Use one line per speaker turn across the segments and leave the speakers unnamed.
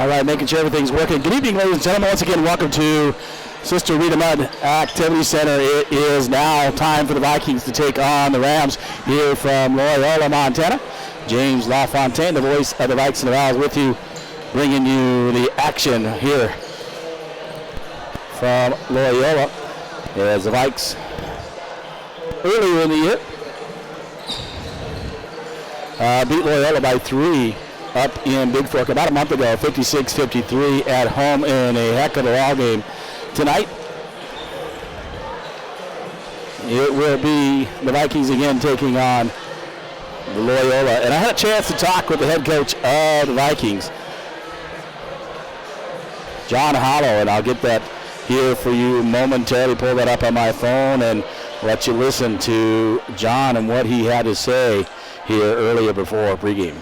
All right, making sure everything's working. Good evening, ladies and gentlemen. Once again, welcome to Sister Rita Mudd Activity Center. It is now time for the Vikings to take on the Rams here from Loyola, Montana. James LaFontaine, the voice of the Vikes and the Vows, with you, bringing you the action here from Loyola as the Vikes earlier in the year beat Loyola by 3 up in Bigfork about a month ago, 56-53 at home in a heck of a ball game. Tonight, it will be the Vikings again taking on the Loyola. And I had a chance to talk with the head coach of the Vikings, John Hollow, and I'll get that here for you momentarily. Pull that up on my phone and let you listen to John and what he had to say here earlier before pregame.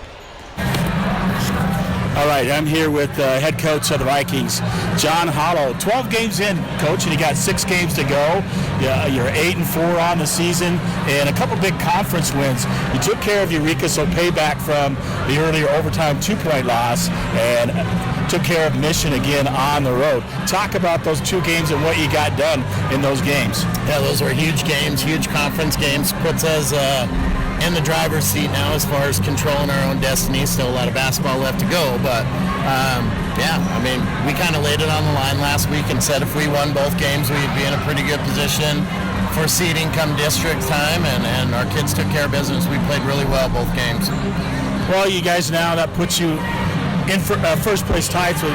All right, I'm here with the head coach of the Vikings, John Hollow. 12 games in, coach, and you got 6 games to go. Yeah, you're 8-4 on the season, and a couple big conference wins. You took care of Eureka, so payback from the earlier overtime 2-point loss, and took care of Mission again on the road. Talk about those 2 games and what you got done in those games.
Yeah, those are huge games, huge conference games. Puts us in the driver's seat now as far as controlling our own destiny. Still a lot of basketball left to go, but yeah, I mean, we kind of laid it on the line last week and said if we won both games, we'd be in a pretty good position for seeding come district time, and our kids took care of business. We played really well both games.
Well, you guys, now that puts you in first place tied with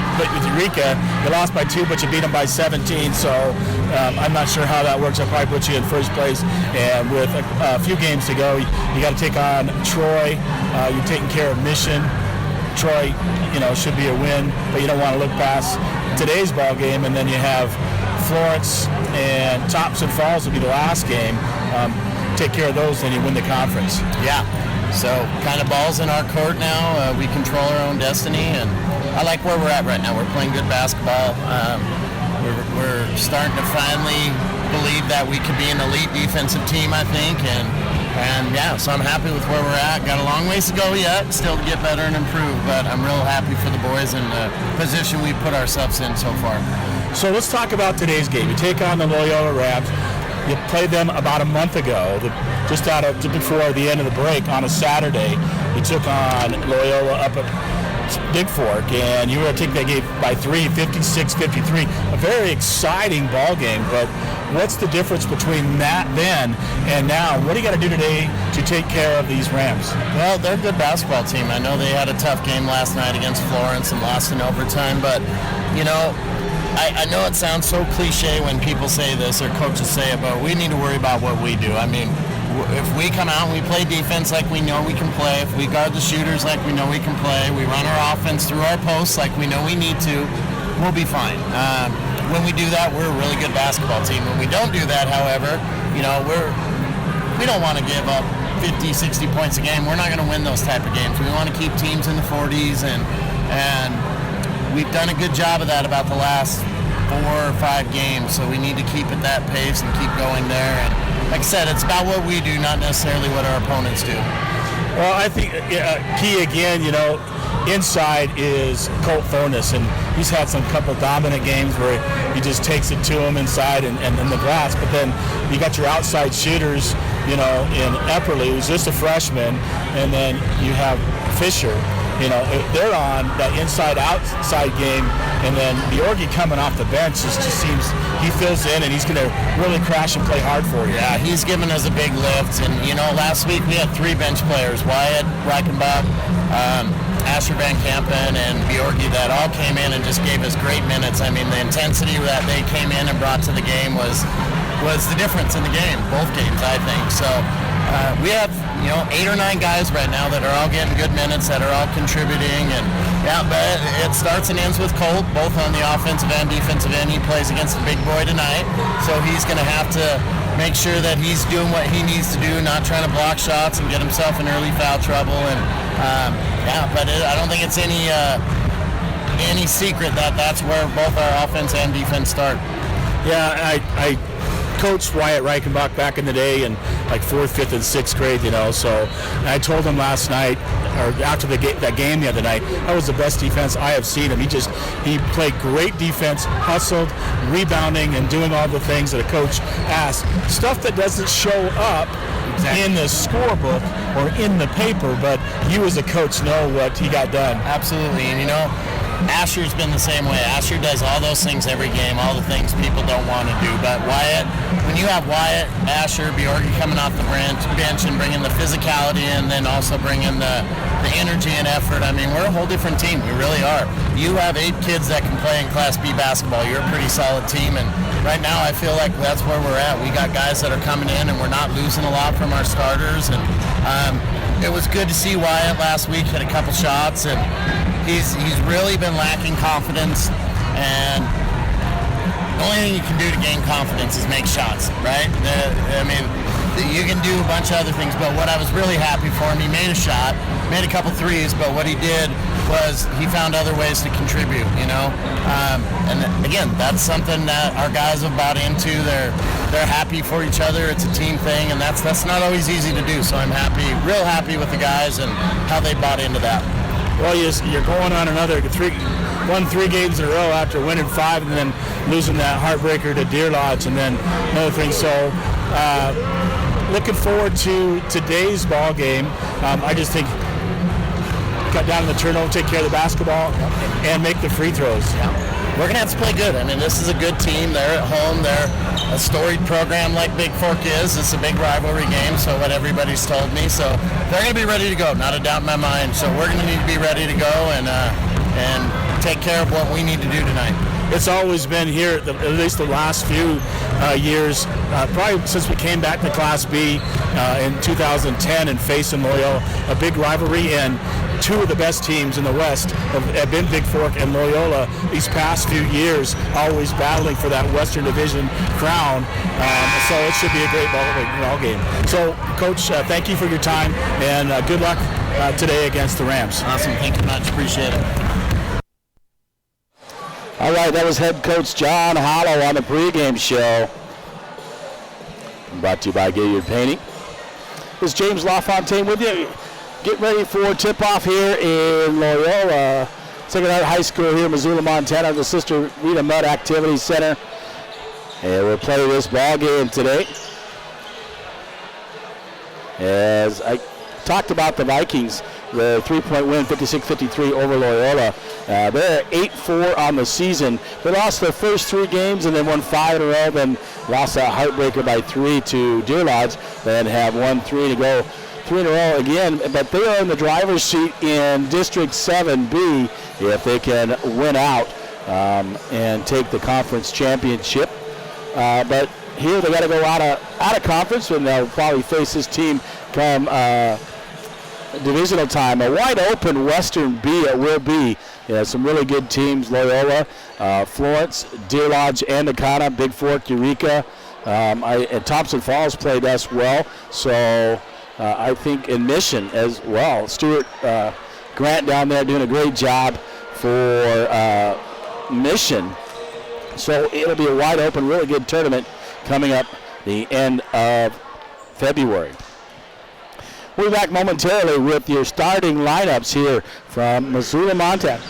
Eureka. You lost by 2, but you beat them by 17, so I'm not sure how that works. I'll probably put you in first place. And with a few games to go, you got to take on Troy. You're taking care of Mission. Troy, should be a win, but you don't want to look past today's ball game. And then you have Florence and Thompson Falls will be the last game. Take care of those, then you win the conference.
Yeah. So kind of balls in our court now. We control our own destiny, and I like where we're at right now. We're playing good basketball. We're starting to finally believe that we could be an elite defensive team, I think, and yeah, so I'm happy with where we're at. Got a long ways to go yet, still to get better and improve, but I'm real happy for the boys and the position we put ourselves in so far.
So let's talk about today's game. You take on the Loyola Rams. You played them about a month ago, just before the end of the break on a Saturday. You took on Loyola up at Bigfork, and you were to take that game by 3, 56-53. A very exciting ball game, but what's the difference between that then and now? What do you got to do today to take care of these Rams?
Well, they're a good basketball team. I know they had a tough game last night against Florence and lost in overtime, but, I know it sounds so cliche when people say this or coaches say it, but we need to worry about what we do. I mean, if we come out and we play defense like we know we can play, if we guard the shooters like we know we can play, we run our offense through our posts like we know we need to, we'll be fine. When we do that, we're a really good basketball team. When we don't do that, however, we don't want to give up 50, 60 points a game. We're not going to win those type of games. We want to keep teams in the 40s, and we've done a good job of that about the last 4 or 5 games, so we need to keep at that pace and keep going there. And like I said, it's about what we do, not necessarily what our opponents do.
Well, I think key again, inside is Colt Furness, and he's had some couple dominant games where he just takes it to him inside and the glass. But then you got your outside shooters, in Epperly, who's just a freshman, and then you have Fisher. They're on that inside-outside game, and then Bjorgi coming off the bench just seems he fills in, and he's going to really crash and play hard for you.
Yeah, he's given us a big lift, and last week we had 3 bench players: Wyatt, Reichenbach, Asher Van Kampen, and Bjorgi, that all came in and just gave us great minutes. I mean, the intensity that they came in and brought to the game was the difference in the game, both games, I think. So we have 8 or 9 guys right now that are all getting good minutes, that are all contributing, and but it starts and ends with Colt, both on the offensive and defensive end. He plays against a big boy tonight, so he's going to have to make sure that he's doing what he needs to do, not trying to block shots and get himself in early foul trouble. And but I don't think it's any secret that that's where both our offense and defense start.
Yeah, coached Wyatt Reichenbach back in the day in like 4th, 5th, and 6th grade, So and I told him last night, or after that game the other night, that was the best defense I have seen him. He played great defense, hustled, rebounding, and doing all the things that a coach asks. Stuff that doesn't show up in the scorebook or in the paper, but you as a coach know what he got done.
Absolutely, and Asher's been the same way. Asher does all those things every game, all the things people don't want to do. But Wyatt, when you have Wyatt, Asher, Bjorgi coming off the bench and bringing the physicality and then also bringing the energy and effort, I mean, we're a whole different team. We really are. You have 8 kids that can play in Class B basketball. You're a pretty solid team, and right now I feel like that's where we're at. We got guys that are coming in, and we're not losing a lot from our starters. And it was good to see Wyatt last week hit a couple shots, and he's really been lacking confidence, and the only thing you can do to gain confidence is make shots, right? You can do a bunch of other things, but what I was really happy for him, he made a shot, made a couple threes, but what he did was he found other ways to contribute, And again, that's something that our guys have bought into. They're happy for each other. It's a team thing, and that's not always easy to do. So I'm real happy with the guys and how they bought into that.
Well, you're going on won 3 games in a row after winning 5 and then losing that heartbreaker to Deer Lodge and then another thing. So looking forward to today's ball game. I just think cut down the turnover, take care of the basketball, and make the free throws.
We're going to have to play good. I mean, this is a good team. They're at home. They're a storied program like Bigfork is. It's a big rivalry game, so what everybody's told me. So they're going to be ready to go, not a doubt in my mind. So we're going to need to be ready to go and take care of what we need to do tonight.
It's always been here, at least the last few years, probably since we came back to Class B in 2010 and facing Loyola, a big rivalry, and 2 of the best teams in the West have been Bigfork and Loyola these past few years, always battling for that Western Division crown. So it should be a great ball game. So, Coach, thank you for your time, and good luck today against the Rams.
Awesome. Thank you much. Appreciate it.
All right, that was head coach John Hollow on the pregame show. Brought to you by Gaillard Painting. This is James LaFontaine with you. Get ready for tip-off here in Loyola, Sacred Heart High School here in Missoula, Montana, the Sister Rita Mudd Activity Center. And we'll play this ball game today. As I talked about the Vikings, the 3-point win, 56-53 over Loyola. They're 8-4 on the season. They lost their first 3 games and then won 5 in a row, then lost that heartbreaker by 3 to Deer Lodge, then have won 3 to go. 3 in a row again, but they are in the driver's seat in District 7B if they can win out and take the conference championship. But here they got to go out of conference, and they'll probably face this team come divisional time. A wide open Western B it will be. Some really good teams: Loyola, Florence, Deer Lodge, Andacana, Bigfork, Eureka. And Thompson Falls played us well, so I think in Mission as well. Stuart Grant down there doing a great job for Mission. So it'll be a wide open, really good tournament coming up the end of February. We'll be back momentarily with your starting lineups here from Missoula, Montana.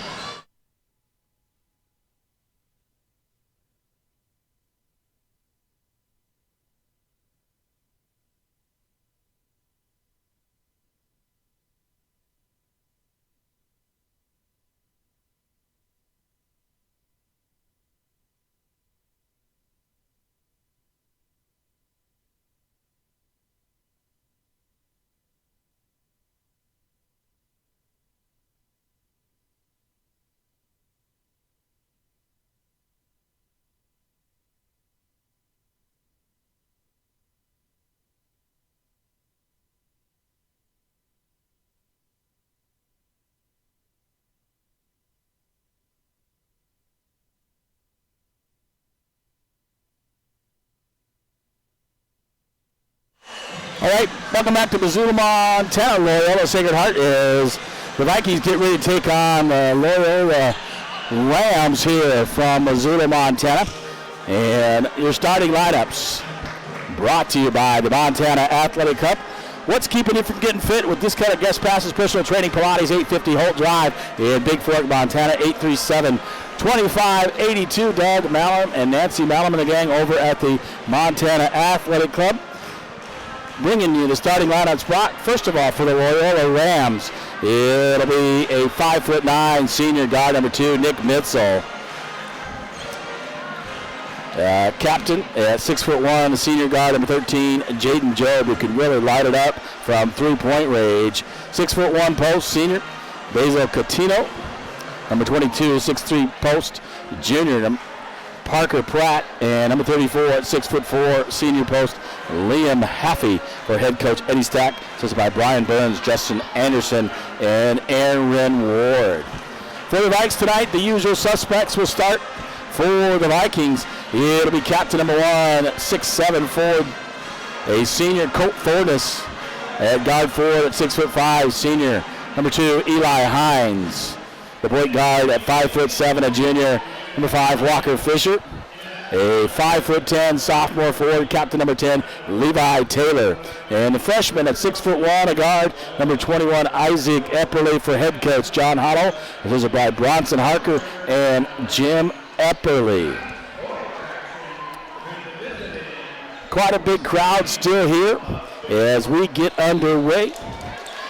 All right, welcome back to Missoula, Montana. Loyola Sacred Heart is the Vikings get ready to take on the Loyola Rams here from Missoula, Montana. And your starting lineups. brought to you by the Montana Athletic Cup. What's keeping you from getting fit with this kind of guest passes, personal training, Pilates, 850 Holt Drive in Bigfork, Montana, 837-2582. Doug Mallam and Nancy Mallam and the gang over at the Montana Athletic Club. Bringing you the starting lineup spot. First of all, for the Loyola Rams, it'll be a 5'9" senior guard, number 2, Nick Mitzel. Captain at 6'1", the senior guard, number 13, Jaden Job, who can really light it up from three-point range. 6'1" post, senior, Basil Catino. Number 22, 6'3" post, junior, Parker Pratt. And number 34 at 6'4", senior post, Liam Haffey. For head coach Eddie Stack, assisted by Brian Burns, Justin Anderson, and Aaron Ward. For the Vikes tonight, the usual suspects will start. For the Vikings, it'll be captain number 1, 6'7" forward, a senior, Colt Fornes. At guard forward at 6'5", senior, number 2, Eli Hines. The point guard at 5'7", a junior, number 5, Walker Fisher. A 5'10" sophomore forward, captain number 10, Levi Taylor. And the freshman at 6'1", a guard, number 21, Isaac Epperly. For head coach John Hollow, this is by Bronson Harker and Jim Epperly. Quite a big crowd still here as we get underway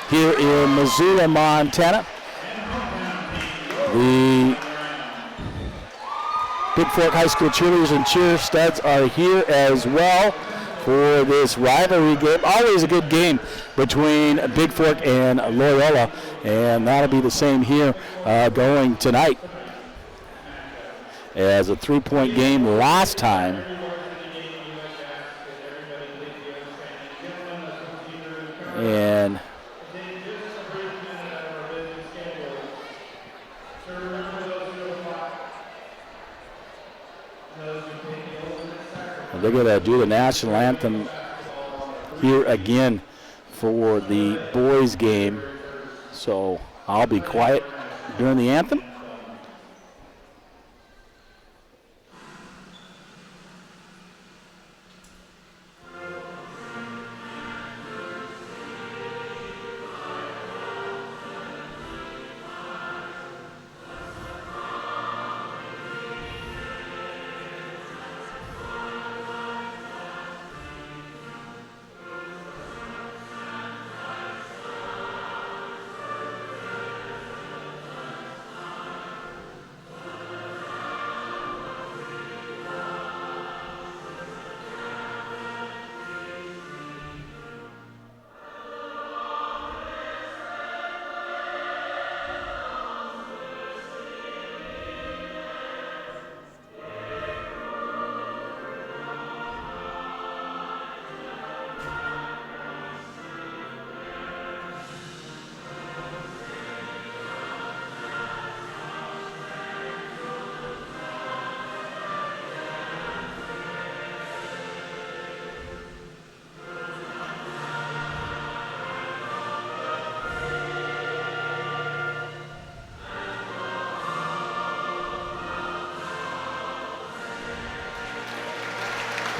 here in Missoula, Montana. The Bigfork High School cheerleaders and cheer studs are here as well for this rivalry game. Always a good game between Bigfork and Loyola, and that'll be the same here going tonight. As a three-point game last time. And they're going to do the national anthem here again for the boys game. So I'll be quiet during the anthem.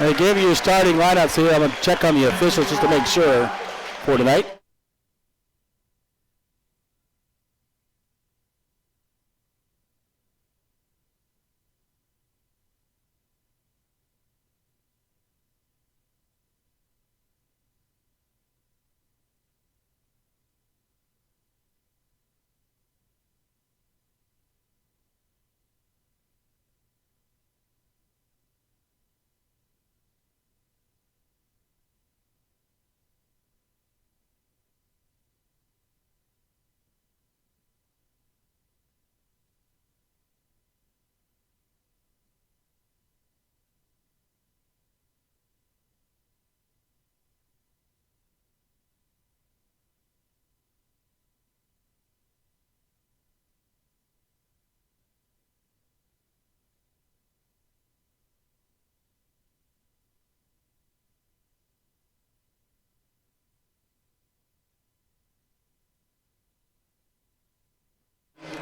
I gave you your starting lineups here. I'm going to check on the officials just to make sure for tonight.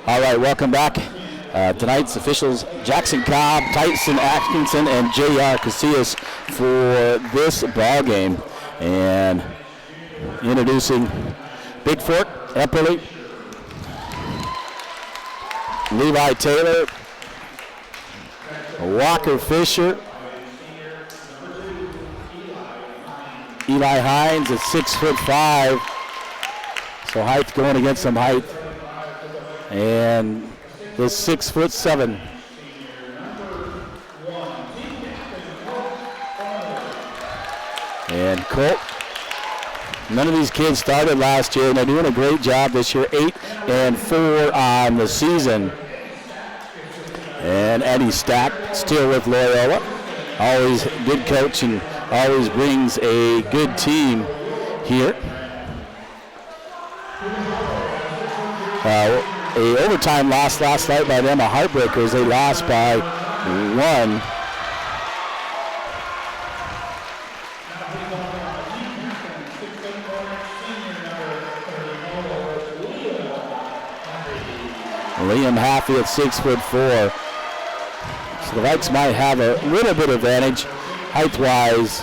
All right, welcome back Tonight's officials, Jackson Cobb, Tyson Atkinson, and J.R. Casillas for this ball game. And introducing Bigfork, Epperly, Levi Taylor, Walker Fisher, Eli Hines at 6'5", so height going against some height, and the 6'7". And Colt, none of these kids started last year, and they're doing a great job this year, 8-4 on the season. And Eddie Stack still with Loyola, always good coach and always brings a good team here. A overtime loss last night by them, a heartbreaker, as they lost by 1. Liam Haffey at 6'4". So the Vikes might have a little bit of advantage height-wise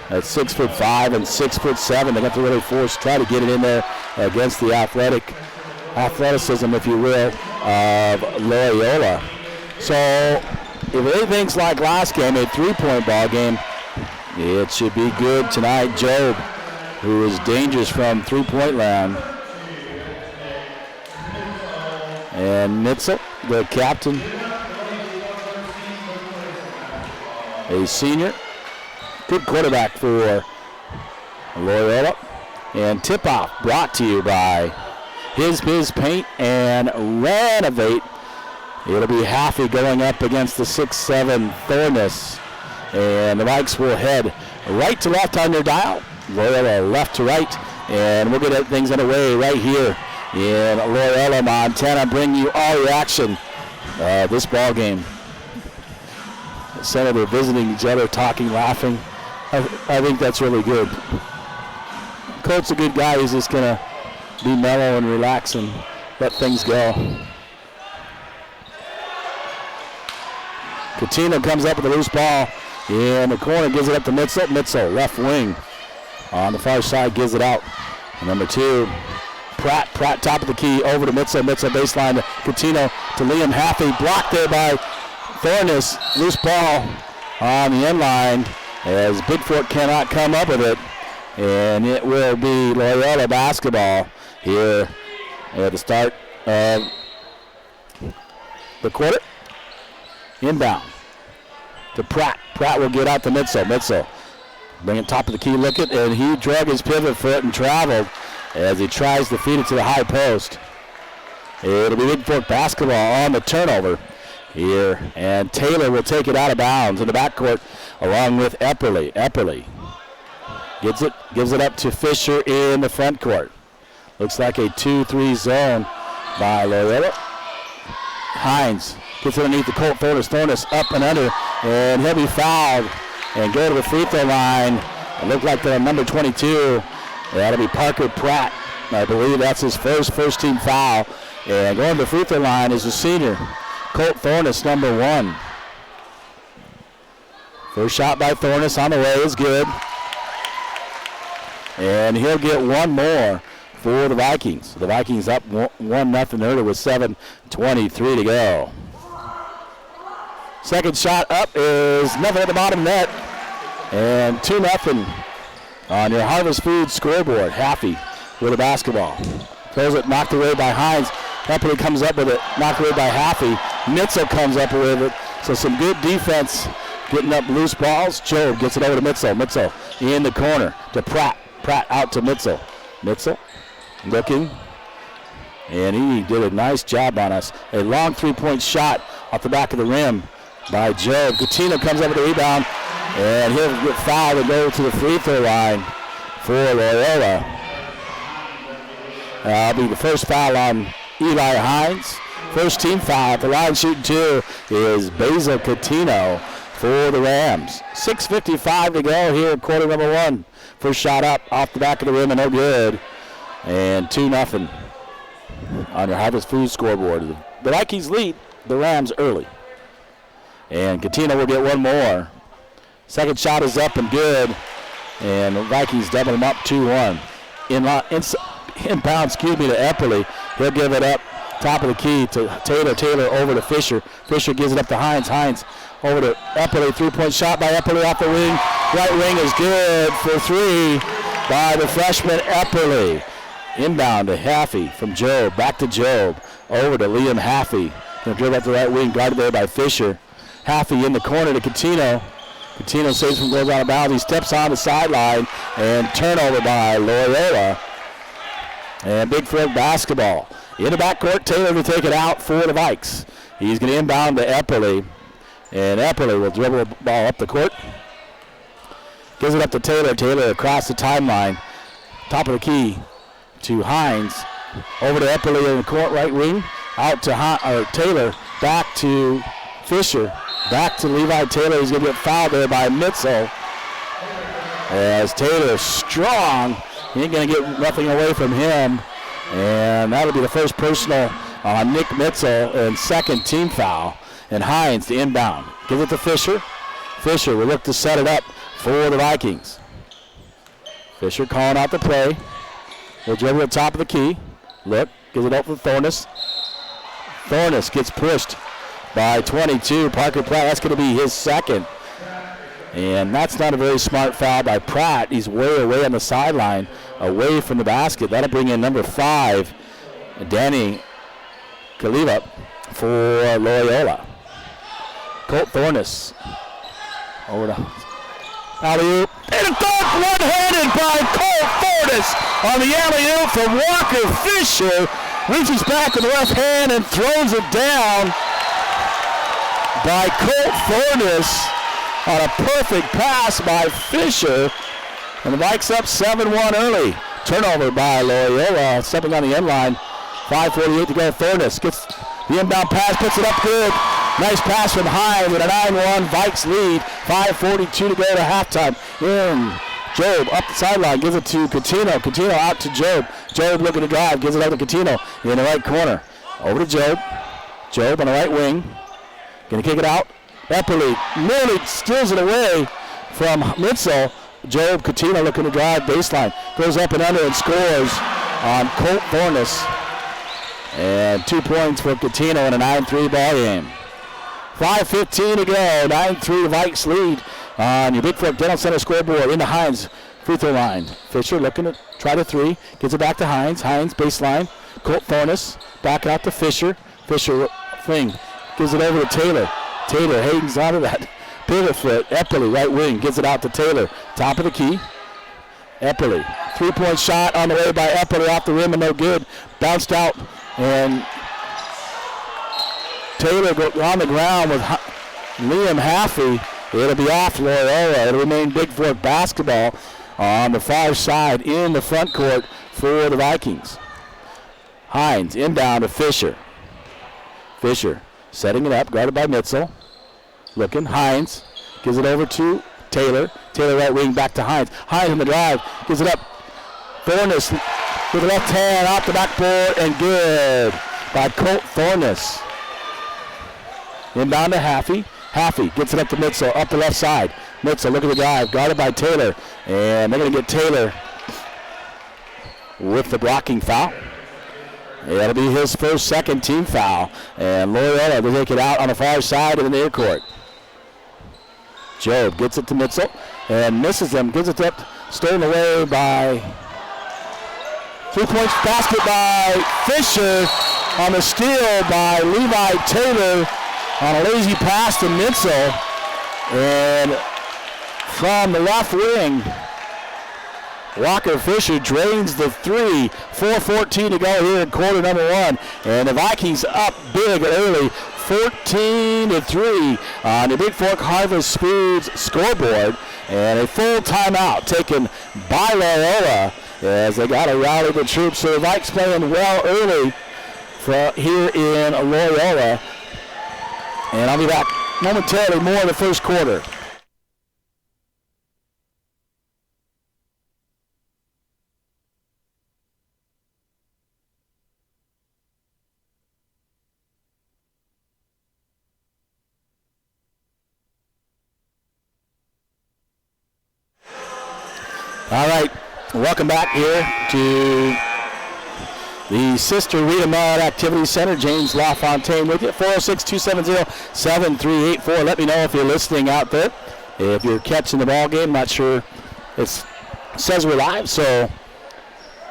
at 6'5" and 6'7". They have to really try to get it in there against the athleticism, if you will, of Loyola. So if anything's like last game, a 3-point ball game, it should be good tonight. Job, who is dangerous from 3-point land. And Mitzel, the captain, a senior, good quarterback for Loyola. And tip-off brought to you by His Paint and Renovate. It'll be Haffey going up against the 6'7" Thorness. And the Vikes will head right to left on their dial. Loyola left to right. And we'll get things underway right here in Loyola, Montana. Bring you all the action this ball game. Senator visiting each other, talking, laughing. I think that's really good. Colt's a good guy. He's just going to be mellow and relax and let things go. Coutinho comes up with a loose ball in the corner, gives it up to Mitzel. Mitzel, left wing on the far side, gives it out. And number 2, Pratt, top of the key, over to Mitzel. Mitzel baseline to Coutinho to Liam Haffey. Blocked there by Thorness. Loose ball on the end line as Bigfork cannot come up with it. And it will be Loyola basketball here at the start of the quarter. Inbound to Pratt. Pratt will get out to Mitzel. Mitzel bring it top of the key, look it, and he drug his pivot foot and traveled as he tries to feed it to the high post. It'll be Bigfork basketball on the turnover here, and Taylor will take it out of bounds in the backcourt along with Epperly. Epperly gives it up to Fisher in the front court. Looks like a 2-3 zone by Loyola. Hines gets underneath the Colt Thorness. Thorness up and under, and he'll be fouled and go to the free throw line. It looked like the number 22. That'll be Parker Pratt. I believe that's his first team foul. And going to the free throw line is the senior, Colt Thorness, number 1. First shot by Thorness on the way is good. And he'll get one more for the Vikings. The Vikings up 1-0 early with 7:23 to go. Second shot up is nothing at the bottom net. And 2-0 on your Harvest Food scoreboard. Haffey with a basketball. Throws it, knocked away by Hines. Epperly comes up with it, knocked away by Haffey. Mitzel comes up with it. So some good defense getting up loose balls. Job gets it over to Mitzel. Mitzel in the corner to Pratt. Pratt out to Mitzel. Mitzel looking. And he did a nice job on us. A long 3-point shot off the back of the rim by Job. Coutinho comes up with a rebound. And he'll get fouled and go to the free throw line for Loyola. That'll be the first foul on Eli Hines. First team foul at the line shooting 2 is Basil Coutinho for the Rams. 6:55 to go here in quarter number 1. First shot up off the back of the rim and no good. And 2-0 on your Harvest Food scoreboard. The Vikings lead the Rams early. And Catino will get one more. Second shot is up and good. And the Vikings double them up 2-1. Inbound, to Epperly. He'll give it up top of the key to Taylor. Taylor over to Fisher. Fisher gives it up to Hines. Hines over to Epperly. Three-point shot by Epperly off the wing. Right wing is good for three by the freshman Epperly. Inbound to Haffey from Job. Back to Job. Over to Liam Haffey. Going to dribble up the right wing. Guarded there by Fisher. Haffey in the corner to Catino. Catino saves from goes out of bounds. He steps on the sideline and turnover by Loyola. And Bigfork basketball. In the backcourt, Taylor to take it out for the Vikes. He's going to inbound to Epperly. And Epperly will dribble the ball up the court. Gives it up to Taylor. Taylor across the timeline. Top of the key to Hines. Over to Epperly in the court right wing. Out to Taylor. Back to Fisher. Back to Levi Taylor. He's going to get fouled there by Mitzel. As Taylor strong. He ain't going to get nothing away from him. And that'll be the first personal on Nick Mitzel and second team foul. And Hines the inbound. Give it to Fisher. Fisher will look to set it up for the Vikings. Fisher calling out the play. Will dribble at the top of the key. Look, gives it up for Thornus. Thornus gets pushed by 22. Parker Pratt, that's going to be his second. And that's not a very smart foul by Pratt. He's way away on the sideline, away from the basket. That'll bring in number 5, Danny Kaliva for Loyola. Colt Thornus over to alley-oop. And a dunk one-handed by Colt Thornus on the alley-oop from Walker Fisher. Reaches back with the left hand and throws it down by Colt Thornus on a perfect pass by Fisher. And the Vikes up 7-1 early. Turnover by Loyola, stepping on the end line. 5:48 to go. Thornus gets the inbound pass, puts it up good. Nice pass from Hines with a 9-1 Vikes lead. 5:42 to go to halftime. In Job up the sideline, gives it to Catino. Catino out to Job. Job looking to drive, gives it out to Catino in the right corner. Over to Job. Job on the right wing. Gonna kick it out. Epperly nearly steals it away from Mitzel. Job Catino looking to drive baseline. Goes up and under and scores on Colt Thornus. And 2 points for Catino in a 9-3 ball game. 5:15 to go. 9-3 Vikes lead on your Bigfork Dental Center scoreboard. Into Hines free throw line. Fisher looking to try the three. Gives it back to Hines. Hines baseline. Colt Thornus back out to Fisher. Fisher fling. Gives it over to Taylor. Taylor hangs out of that pivot foot. Epperly right wing. Gives it out to Taylor. Top of the key. Epperly. 3-point shot on the way by Epperly off the rim and no good. Bounced out and Taylor on the ground with Liam Haffey. It'll be off Loyola. It'll remain Bigfork basketball on the far side in the front court for the Vikings. Hines inbound to Fisher. Fisher setting it up, guarded by Mitzel. Looking, Hines gives it over to Taylor. Taylor right wing back to Hines. Hines on the drive, gives it up. Thornus with the left hand off the backboard and good by Colt Thornus. Inbound to Haffey. Haffey gets it up to Mitzel, up the left side. Mitzel looking to drive, guarded by Taylor. And they're going to get Taylor with the blocking foul. That'll be his second team foul. And Loyola will take it out on the far side of the near court. Job gets it to Mitzel and misses them. Gives it up, stolen away by 3-point basket by Fisher on the steal by Levi Taylor on a lazy pass to Mitzel. And from the left wing, Walker Fisher drains the three. 4:14 to go here in quarter number 1. And the Vikings up big early, 14-3 on the Bigfork Harvest Foods scoreboard. And a full timeout taken by Loyola as they got to rally the troops. So the Vikes playing well early here in Loyola. And I'll be back momentarily more in the first quarter. All right, welcome back here to the Sister Rita Mudd Activity Center. James LaFontaine with you. 406-270-7384. Let me know if you're listening out there. If you're catching the ball game, not sure it says we're live. So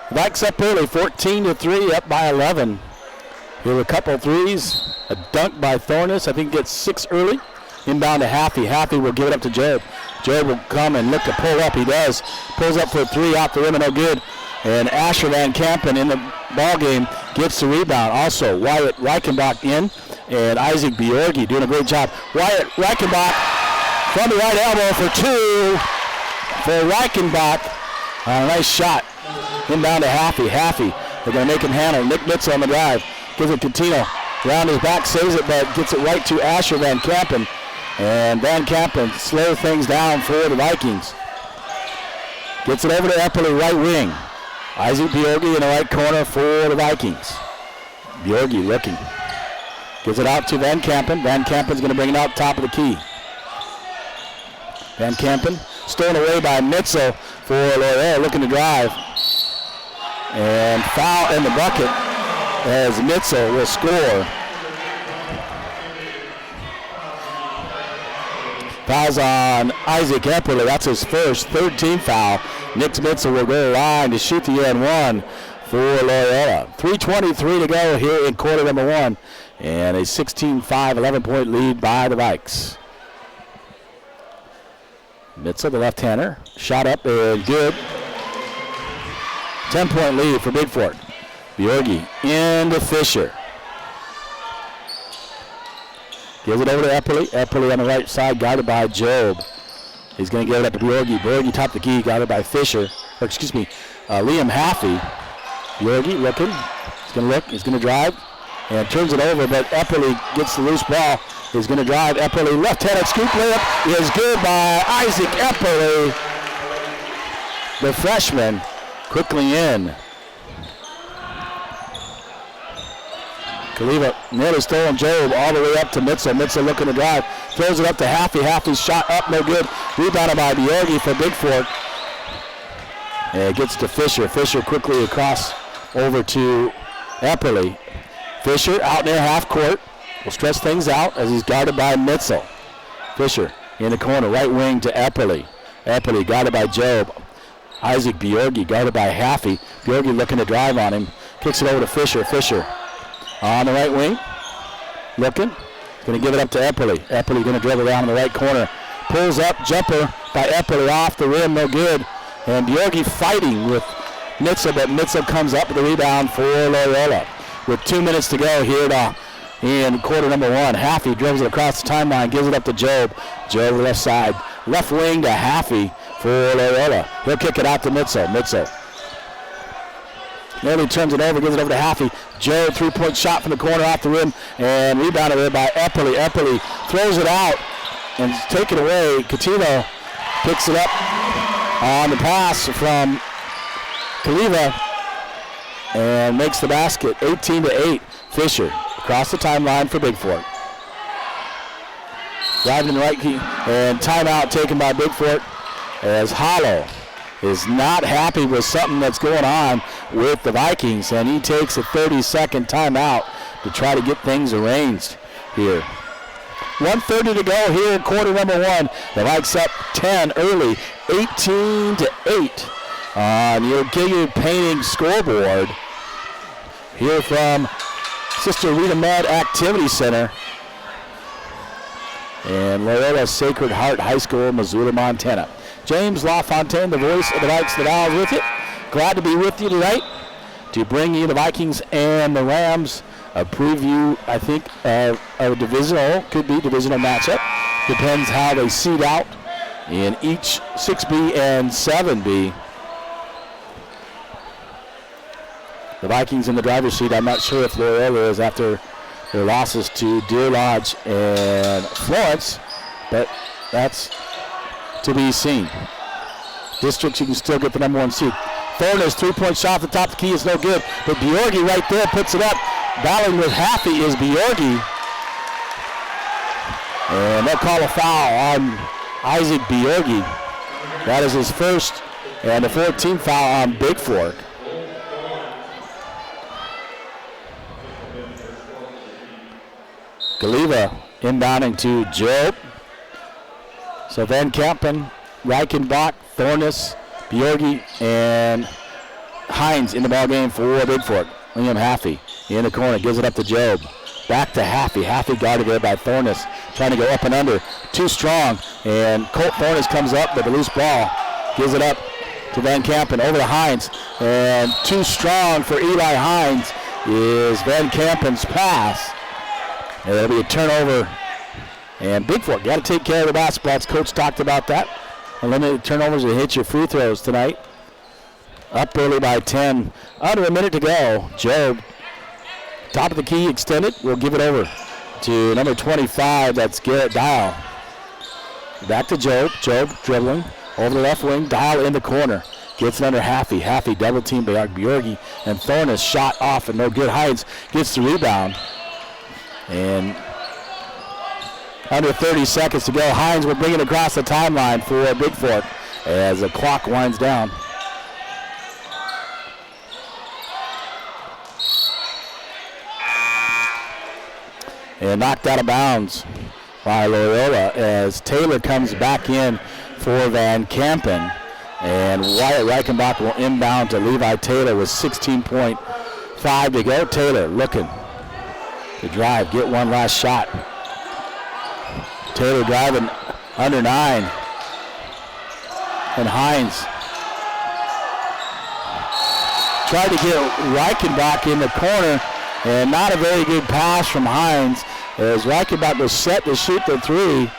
Vikes up early, 14-3, up by 11. Here are a couple threes. A dunk by Thornus. I think gets 6 early. Inbound to Haffey. Haffey will give it up to Job. Job will come and look to pull up. He does. Pulls up for a 3 off the rim and no good. And Asher Van Kampen in the ball game gets the rebound. Also, Wyatt Reichenbach in, and Isaac Bjorgi doing a great job. Wyatt Reichenbach from the right elbow for 2 for Reichenbach. Nice shot. Inbound to Haffey. Haffey, they're going to make him handle. Nick Mitchell on the drive. Gives it to Tino. Around his back, saves it, but gets it right to Asher Van Kampen. And Van Kampen slows things down for the Vikings. Gets it over to Epperly, right wing. Isaac Bjorgi in the right corner for the Vikings. Bjorgi looking. Gives it out to Van Kampen. Van Kampen's going to bring it out top of the key. Van Kampen stolen away by Mitchell for Loyola, looking to drive. And foul in the bucket as Mitchell will score. Fouls on Isaac Epperly. That's his first, third team foul. Nick Mitchell will go to the line to shoot the end one for Loyola. 3:23 to go here in quarter number 1. And a 16-5, 11-point lead by the Vikes. Mitchell, the left-hander. Shot up and good. 10-point lead for Bigfork. Bjorgi into Fisher. Gives it over to Epperly. Epperly on the right side, guarded by Job. He's going to give it up to Bjorgi. Bjorgi top the key, guarded by Fisher. Or excuse me, Liam Haffey. Bjorgi looking. He's going to look. He's going to drive. And turns it over, but Epperly gets the loose ball. He's going to drive. Epperly left-handed scoop layup is good by Isaac Epperly. The freshman quickly in. Kaliva nearly stolen Job all the way up to Mitchell. Mitchell looking to drive. Throws it up to Haffey. Haffey's shot up, no good. Rebounded by Bjorgi for Bigfork. And it gets to Fisher. Fisher quickly across over to Epperly. Fisher out near half court. Will stretch things out as he's guarded by Mitchell. Fisher in the corner, right wing to Epperly. Epperly guarded by Job. Isaac Bjorgi guarded by Haffey. Bjorgi looking to drive on him. Kicks it over to Fisher. Fisher on the right wing. Looking. Going to give it up to Epperly. Epperly going to dribble down in the right corner. Pulls up. Jumper by Epperly off the rim. No good. And Bjorgi fighting with Mitchell, but Mitchell comes up with the rebound for Loyola. With 2 minutes to go here in quarter number 1. Haffey dribbles it across the timeline. Gives it up to Job. Job left side. Left wing to Haffey for Loyola. He'll kick it out to Mitchell. Mitchell nearly turns it over, gives it over to Haffey. Joe, 3-point shot from the corner off the rim, and rebounded there by Epperly. Epperly throws it out and it's taken away. Catino picks it up on the pass from Kaliva and makes the basket. 18-8. Fisher across the timeline for Bigfork. Driving in the right key, and timeout taken by Bigfork as Hollow is not happy with something that's going on with the Vikings, and he takes a 30-second timeout to try to get things arranged here. 1:30 to go here in quarter number 1. The Vikes up 10 early, 18-8 on your Gilliard Painting scoreboard here from Sister Rita Mudd Activity Center and Loyola Sacred Heart High School, Missoula, Montana. James LaFontaine, the voice of the Vikes, the Owls with you. Glad to be with you tonight to bring you the Vikings and the Rams. A preview, I think, of a divisional, could be divisional matchup. Depends how they seed out in each 6B and 7B. The Vikings in the driver's seat. I'm not sure if Loyola is after their losses to Deer Lodge and Florence, but that's to be seen. Districts, you can still get the number 1 seed. Thornus 3-point shot at the top of the key is no good, but Bjorgi right there puts it up. Battling with Haffey is Bjorgi. And they'll call a foul on Isaac Bjorgi. That is his first And the 14th foul on Bigfork. Galiva inbounding to Job. So Van Kampen, Reichenbach, Thornus, Bjorgi, and Hines in the ball game for Bigfork. Liam Haffey in the corner, gives it up to Job. Back to Haffey. Haffey guarded there by Thornus, trying to go up and under. Too strong, and Colt Thornus comes up with a loose ball. Gives it up to Van Kampen over to Hines, and too strong for Eli Hines is Van Kampen's pass. And it'll be a turnover. And Bigfork got to take care of the basketball. Coach talked about that. Eliminate turnovers and hit your free throws tonight. Up early by 10. Under a minute to go. Job, top of the key, extended. We'll give it over to number 25. That's Garrett Dial. Back to Job. Job dribbling over the left wing. Dial in the corner. Gets it under Haffey. Haffey double teamed by Bjorgi. And Thornus shot off and no good. Hines gets the rebound. And under 30 seconds to go. Hines will bring it across the timeline for Bigfork as the clock winds down. And knocked out of bounds by Loyola as Taylor comes back in for Van Kampen. And Wyatt Reichenbach will inbound to Levi Taylor with 16.5 to go. Taylor looking to drive, get one last shot. Taylor driving under 9. And Hines tried to get Reichenbach in the corner, and not a very good pass from Hines as Reichenbach was set to shoot the 3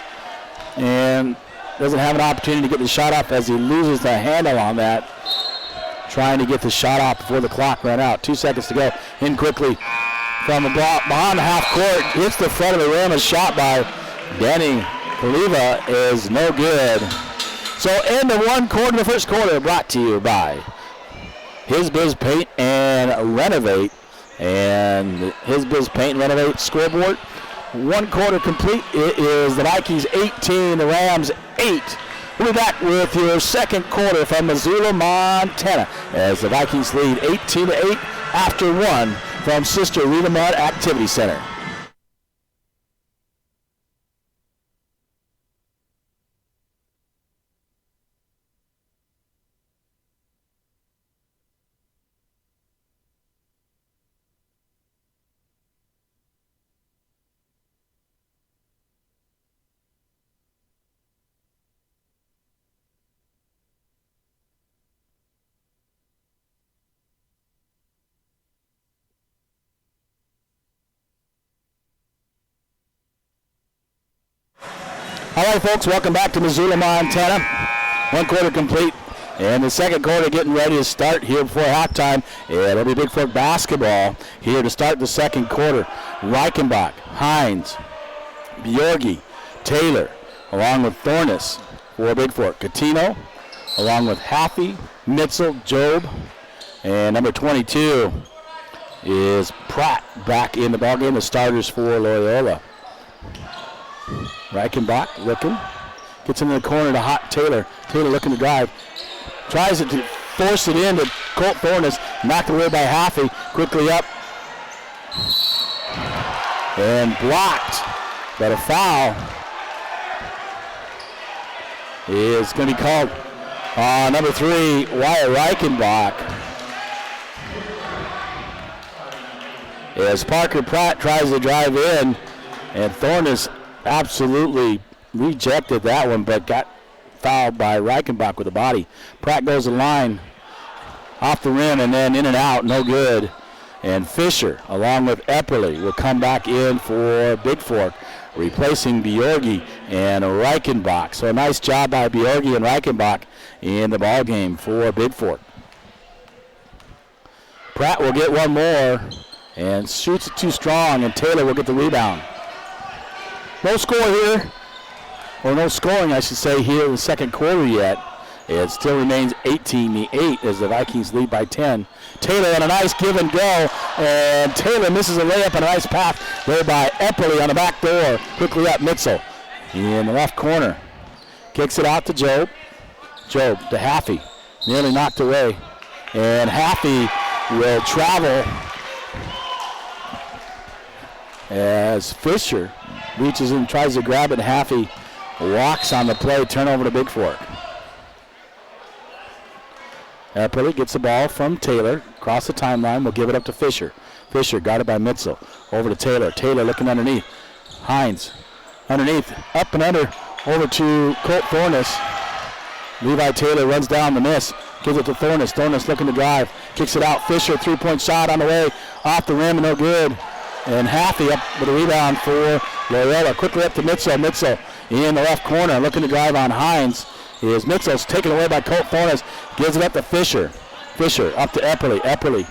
and doesn't have an opportunity to get the shot off as he loses the handle on that. Trying to get the shot off before the clock ran out. 2 seconds to go. In quickly from the behind the half court. Hits the front of the rim. A shot by Danny Galiva is no good. So in the the first quarter, brought to you by His Biz Paint and Renovate. And His Biz Paint and Renovate scoreboard. 1 quarter complete. It is the Vikings 18, the Rams 8. We'll be back with your second quarter from Missoula, Montana, as the Vikings lead 18-8 after 1 from Sister Rita Mudd Activity Center. All right, folks, welcome back to Missoula, Montana. 1 quarter complete, and the second quarter getting ready to start here before halftime. It'll be Bigfork basketball here to start the second quarter. Reichenbach, Hines, Bjorgi, Taylor, along with Thornus for Bigfork. Catino, along with Haffey, Mitzel, Job, and number 22 is Pratt back in the ballgame, the starters for Loyola. Reichenbach looking, gets into the corner to Hot Taylor. Taylor looking to drive, tries to force it into Colt Thornus, knocked away by Haffey. Quickly up and blocked, but a foul is going to be called on number 3, Wyatt Reichenbach. As Parker Pratt tries to drive in, and Thornus absolutely rejected that one, but got fouled by Reichenbach with the body. Pratt goes the line off the rim and then in and out, no good. And Fisher, along with Epperly, will come back in for Bigfork, replacing Bjorgi and Reichenbach. So a nice job by Bjorgi and Reichenbach in the ball game for Bigfork. Pratt will get one more and shoots it too strong, and Taylor will get the rebound. No score here, or no scoring, I should say, here in the second quarter yet. It still remains 18-8 as the Vikings lead by 10. Taylor on a nice give and go, and Taylor misses a layup on a nice pass there by Epperly on the back door. Quickly up, Mitzel in the left corner. Kicks it out to Job. Job to Haffey. nearly knocked away. And Happy will travel as Fisher reaches in, tries to grab it. Happy walks on the play, turnover to Bigfork. Epperly gets the ball from Taylor, across the timeline, will give it up to Fisher. Fisher guarded by Mitzel, over to Taylor. Taylor looking underneath. Hines underneath, up and under, over to Colt Thornus. Levi Taylor runs down the miss, gives it to Thornus. Thornus looking to drive, kicks it out. Fisher, three-point shot on the way, off the rim, no good. And Happy up with a rebound for Loyola. Quickly up to Mitzel. Mitzel in the left corner, looking to drive on Hines. Is Mitzel's taken away by Colt Thornus, gives it up to Fisher. Fisher up to Epperly. Epperly.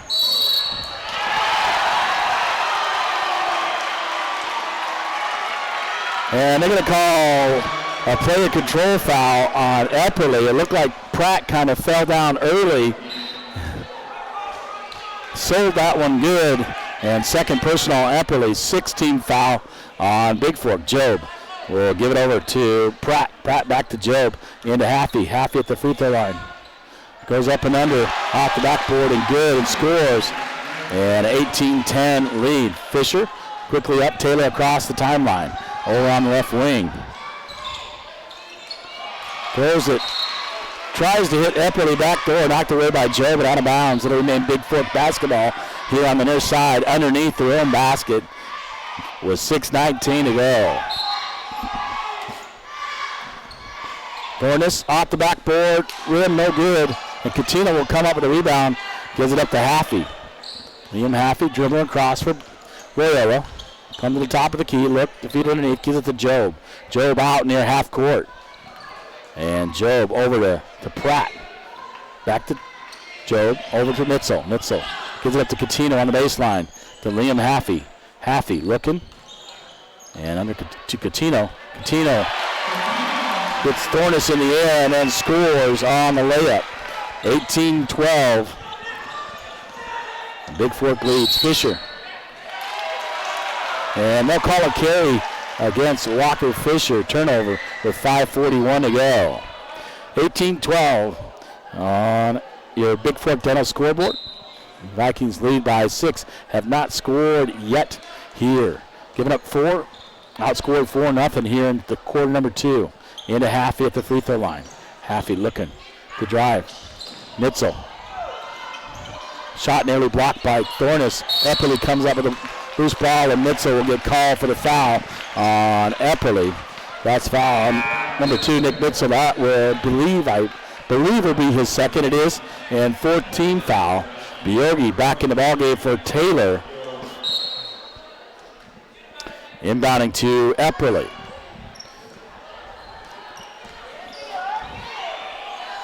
And they're going to call a player control foul on Epperly. It looked like Pratt kind of fell down early. Sold that one good. And second personal, Epperly, 16 foul on Bigfork. Job will give it over to Pratt. Pratt back to Job, into Happy. Happy at the free throw line. Goes up and under, off the backboard and good, and scores. And 18-10 lead. Fisher quickly up, Taylor across the timeline. Over on the left wing. Throws it. Tries to hit Epperly back door, knocked away by Joe, but out of bounds. It'll remain Bigfork basketball here on the near side, underneath their own basket, with 6:19 to go. Thornus off the backboard, rim no good, and Katina will come up with a rebound, gives it up to Haffey. Liam Haffey dribbling across for Loyola. Come to the top of the key, look, the feet underneath, gives it to Job. Job out near half court. And Job over to Pratt. Back to Job, over to Mitzel. Mitzel gives it up to Catino on the baseline. To Liam Haffey. Haffey looking. And under to Catino. Catino gets Thornus in the air and then scores on the layup. 18-12. Bigfork leads. Fisher. And they'll call a carry against Walker Fisher. Turnover with 5:41 to go. 18-12 on your Bigfork Dental scoreboard. Vikings lead by 6. Have not scored yet here. Giving up 4. Outscored 4-0 here in the quarter number 2. Into Haffey at the free throw line. Haffey looking to drive. Mitzel. Shot nearly blocked by Thornus. Epperly comes up with a loose ball, and Mitzel will get called for the foul on Epperly. That's foul on number 2, Nick Mitzel. That will I believe will be his second. It is. And 14 foul. Bjorgi back in the ballgame for Taylor. Inbounding to Epperly.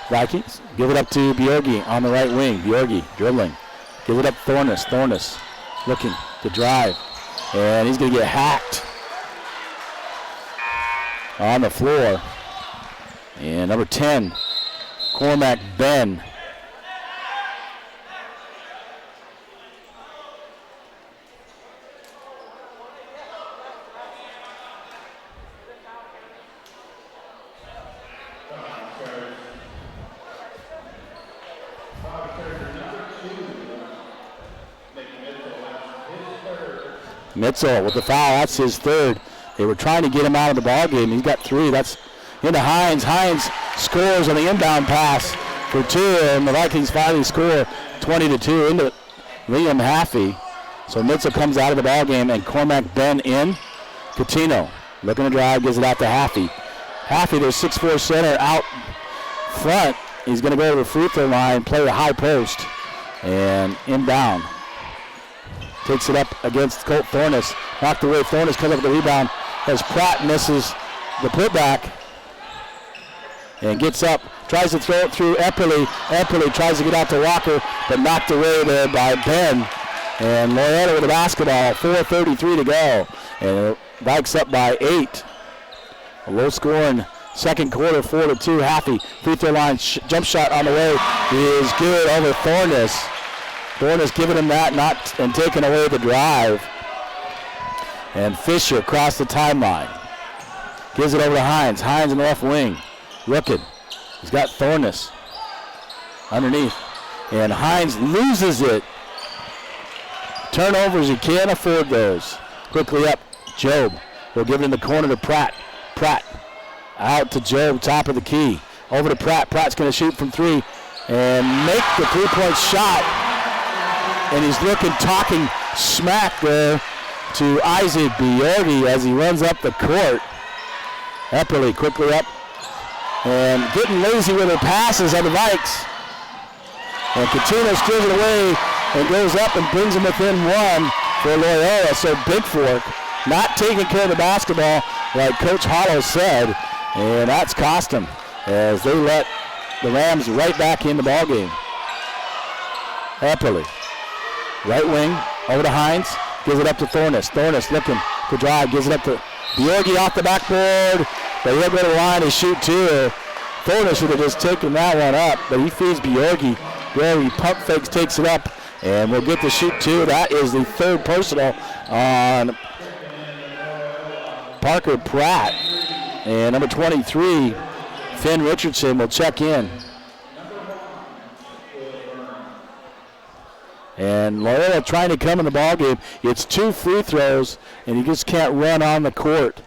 Vikings give it up to Bjorgi on the right wing. Bjorgi dribbling. Give it up Thornus. Thornus looking to drive. And he's going to get hacked on the floor. And number 10, Cormac Ben. Mitzel with the foul. That's his third. They were trying to get him out of the ballgame. He's got 3. That's into Hines. Hines scores on the inbound pass for 2, and the Vikings finally score 20-2 into Liam Haffey. So Mitzel comes out of the ballgame, and Cormac Ben in. Catino looking to drive, gives it out to Haffey. Haffey, their 6'4 center, out front. He's going to go to the free throw line, play a high post, and inbound. Takes it up against Colt Thornus. Knocked away. Thornus comes up with the rebound as Pratt misses the putback and gets up. Tries to throw it through Epperly. Epperly tries to get out to Walker, but knocked away there by Ben. And Loyola with the basketball. 4:33 to go. And Vikes up by 8. A low scoring second quarter, 4-2. Haffey, free throw line, jump shot on the way is good over Thornus. Thornus giving him that, and taking away the drive. And Fisher across the timeline. Gives it over to Hines. Hines in the left wing. Looking. He's got Thornus. underneath. And Hines loses it. Turnovers, you can't afford those. Quickly up, Job will give it in the corner to Pratt. Pratt out to Job, top of the key. Over to Pratt. Pratt's going to shoot from 3 and make the 3-point shot. And he's talking smack there to Isaac Bjorgi as he runs up the court. Epperly quickly up and getting lazy with her passes on the Vikes. And Coutinho steals it away and goes up and brings him within 1 for Loyola. So Bigfork not taking care of the basketball like Coach Hollow said, and that's cost them as they let the Rams right back in the ballgame. Epperly, right wing, over to Hines, gives it up to Thornus. Thornus looking to drive, gives it up to Bjorgi off the backboard, but he'll go to the line and shoot 2. Thornus should have just taken that one up, but he feeds Bjorgi. Bjorgi pump fakes, takes it up, and we'll get to shoot 2. That is the 3rd personal on Parker Pratt. And number 23, Finn Richardson, will check in. And Loyola trying to come in the ballgame. It's 2 free throws, and you just can't run on the court.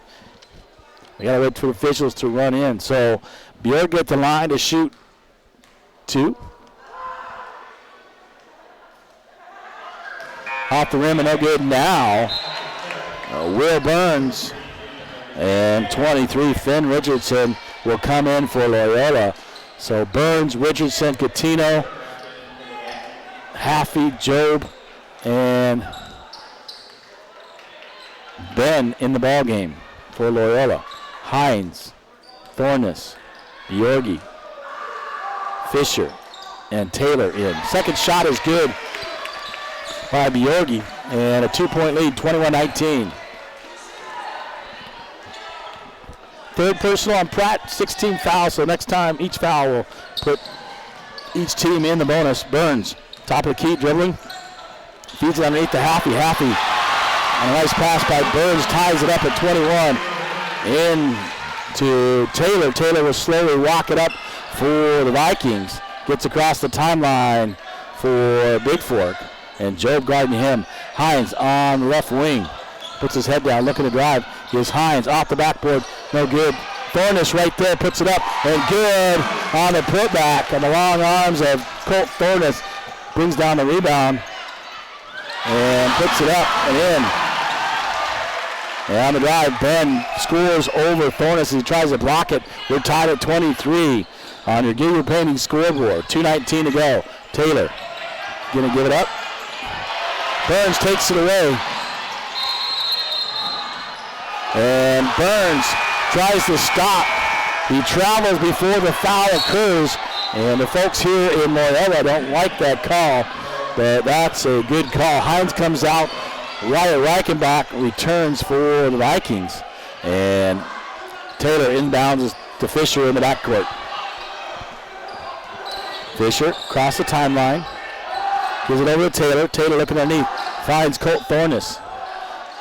We got to wait for officials to run in. So Bjork at the line to shoot 2. Off the rim and no good now. Will Burns and 23, Finn Richardson, will come in for Loyola. So Burns, Richardson, Coutinho, Haffey, Job, and Ben in the ball game for Loyola. Hines, Thornus, Bjorgi, Fisher, and Taylor in. Second shot is good by Bjorgi, and a 2-point lead, 21-19. Third personal on Pratt, 16 fouls, so next time each foul will put each team in the bonus. Burns, top of the key, dribbling, feeds it underneath to Haffey. Haffey, and a nice pass by Burns, ties it up at 21. In to Taylor. Taylor will slowly walk it up for the Vikings. Gets across the timeline for Bigfork, and Job guarding him. Hines on the left wing. Puts his head down, looking to drive. Here's Hines off the backboard. No good. Thornus right there, puts it up, and good on the putback. On the long arms of Colt Thornus. Brings down the rebound and puts it up and in. And on the drive, Ben scores over Thornus as he tries to block it. We're tied at 23 on your Gilbert Painting scoreboard. 2:19 to go. Taylor gonna give it up. Burns takes it away. And Burns tries to stop. He travels before the foul occurs. And the folks here in Loyola don't like that call, but that's a good call. Hines comes out. Wyatt Reichenbach returns for the Vikings. And Taylor inbounds to Fisher in the backcourt. Fisher across the timeline. Gives it over to Taylor. Taylor looking underneath. Finds Colt Thornus.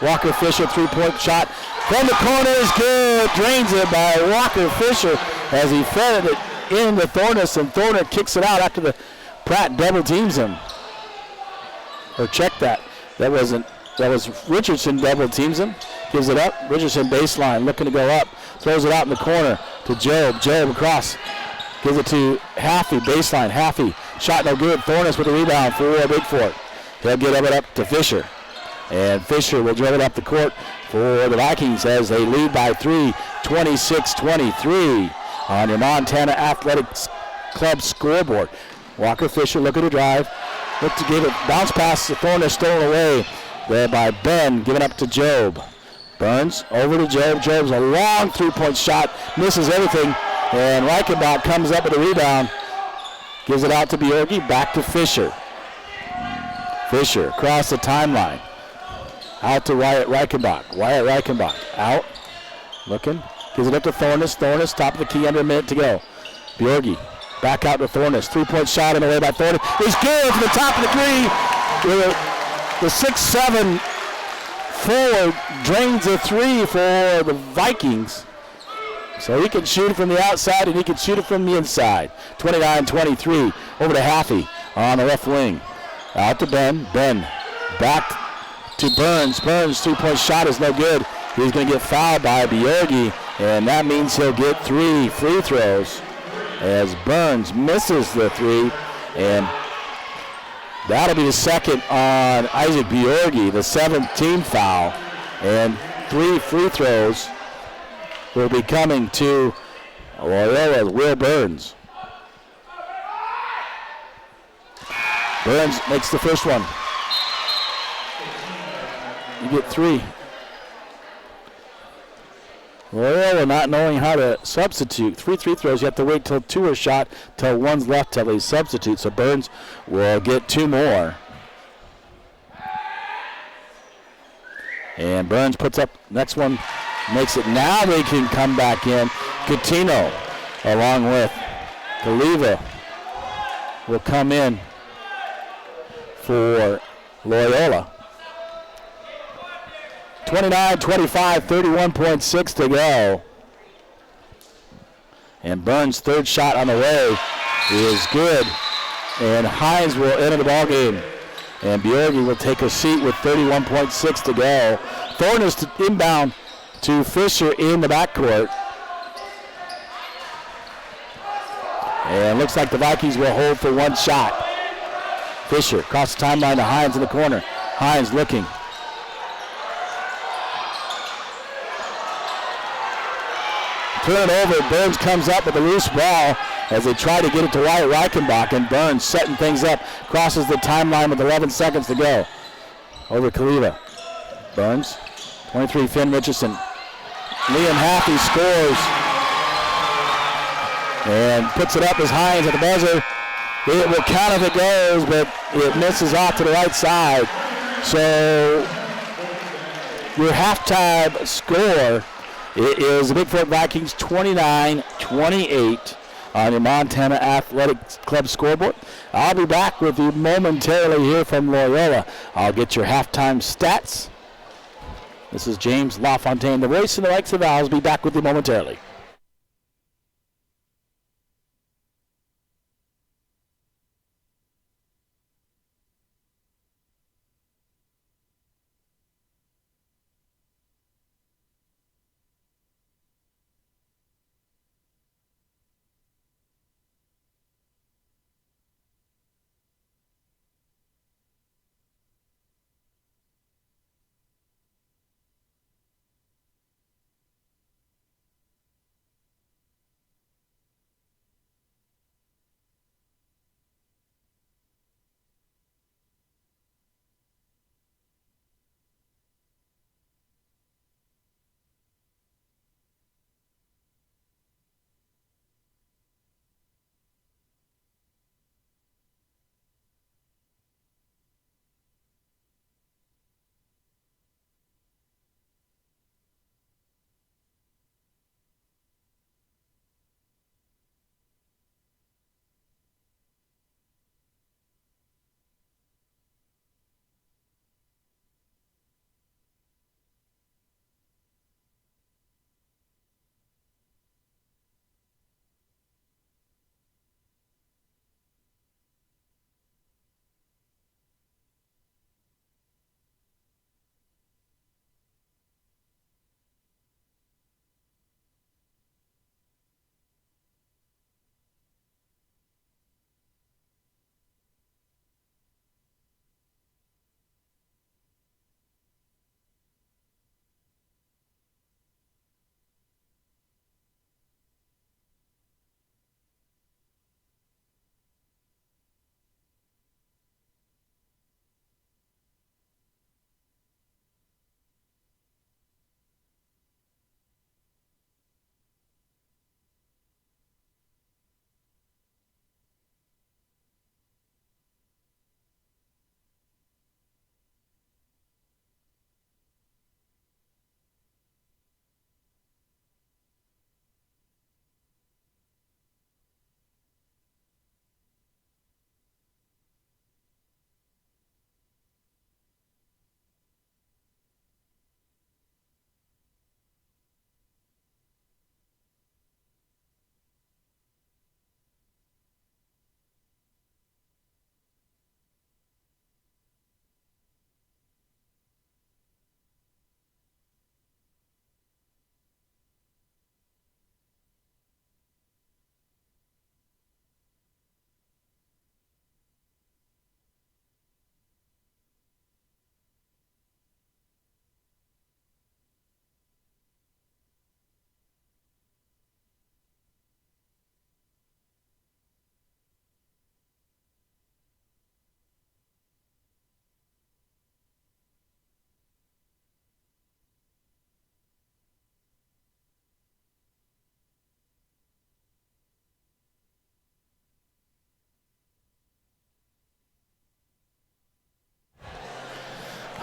Walker Fisher, 3-point shot. From the corner is good. Drains it by Walker Fisher as he fed it into Thornus, and Thornus kicks it out after the Pratt double teams him. Or check that. That was Richardson double teams him. Gives it up. Richardson baseline, looking to go up. Throws it out in the corner to Job. Job across. Gives it to Haffey, baseline. Haffey, shot no good. Thornus with the rebound for Bigfork. He'll get it up to Fisher. And Fisher will drive it up the court for the Vikings as they lead by 3, 26-23 on your Montana Athletics Club scoreboard. Walker Fisher looking to drive. Look to give it. Bounce pass to Thornus, stolen away there by Ben, giving up to Job. Burns over to Job. Job's a long 3-point shot. Misses everything. And Reichenbach comes up with a rebound. Gives it out to Bjorgi. Back to Fisher. Fisher across the timeline. Out to Wyatt Reichenbach. Wyatt Reichenbach out. Looking. Gives it up to Thornus. Thornus, top of the key, under a minute to go. Bjorgi back out to Thornus. 3-point shot in the way by Thornus. It's good from the top of the key. The 6'7" forward drains a 3 for the Vikings. So he can shoot it from the outside and he can shoot it from the inside. 29-23 over to Haffey on the left wing. Out to Ben. Ben back to Burns. Burns' three-point shot is no good. He's going to get fouled by Bjorgi, and that means he'll get 3 free throws as Burns misses the 3, and that'll be the second on Isaac Bjorgi, the 7th team foul, and 3 free throws will be coming to Loyola's Will Burns. Burns makes the first one. You get 3. Loyola not knowing how to substitute. 3 free throws, you have to wait till 2 are shot, till 1's left till they substitute. So Burns will get 2 more. And Burns puts up next one, makes it. Now they can come back in. Coutinho along with Kaliva will come in for Loyola. 29-25, 31.6 to go. And Burns' third shot on the way is good. And Hines will enter the ball game. And Bjorgi will take a seat with 31.6 to go. Thorne is to inbound to Fisher in the backcourt. And looks like the Vikings will hold for 1 shot. Fisher across the timeline to Hines in the corner. Hines looking. Turn it over. Burns comes up with a loose ball as they try to get it to Wyatt Reichenbach, and Burns setting things up. Crosses the timeline with 11 seconds to go. Over Kaliva. Burns. 23, Finn Richardson. Liam Haffey scores. And puts it up as Hines at the buzzer. It will count if it goes, but it misses off to the right side. So your halftime score, it is the Bigfork Vikings 29-28 on your Montana Athletic Club scoreboard. I'll be back with you momentarily here from Loyola. I'll get your halftime stats. This is James LaFontaine, the voice of the Likes of Owls. Be back with you momentarily.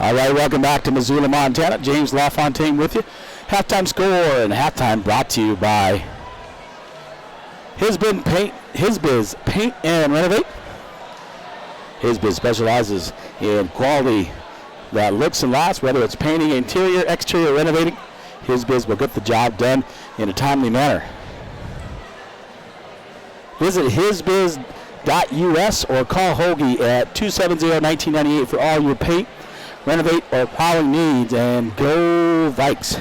All right, welcome back to Missoula, Montana. James LaFontaine with you. Halftime score and halftime brought to you by Hisbiz Paint and Renovate. Hisbiz specializes in quality that looks and lasts, whether it's painting, interior, exterior, renovating. Hisbiz will get the job done in a timely manner. Visit hisbiz.us or call Hoagie at 270-1998 for all your paint, renovate, or plowing needs, and go Vikes.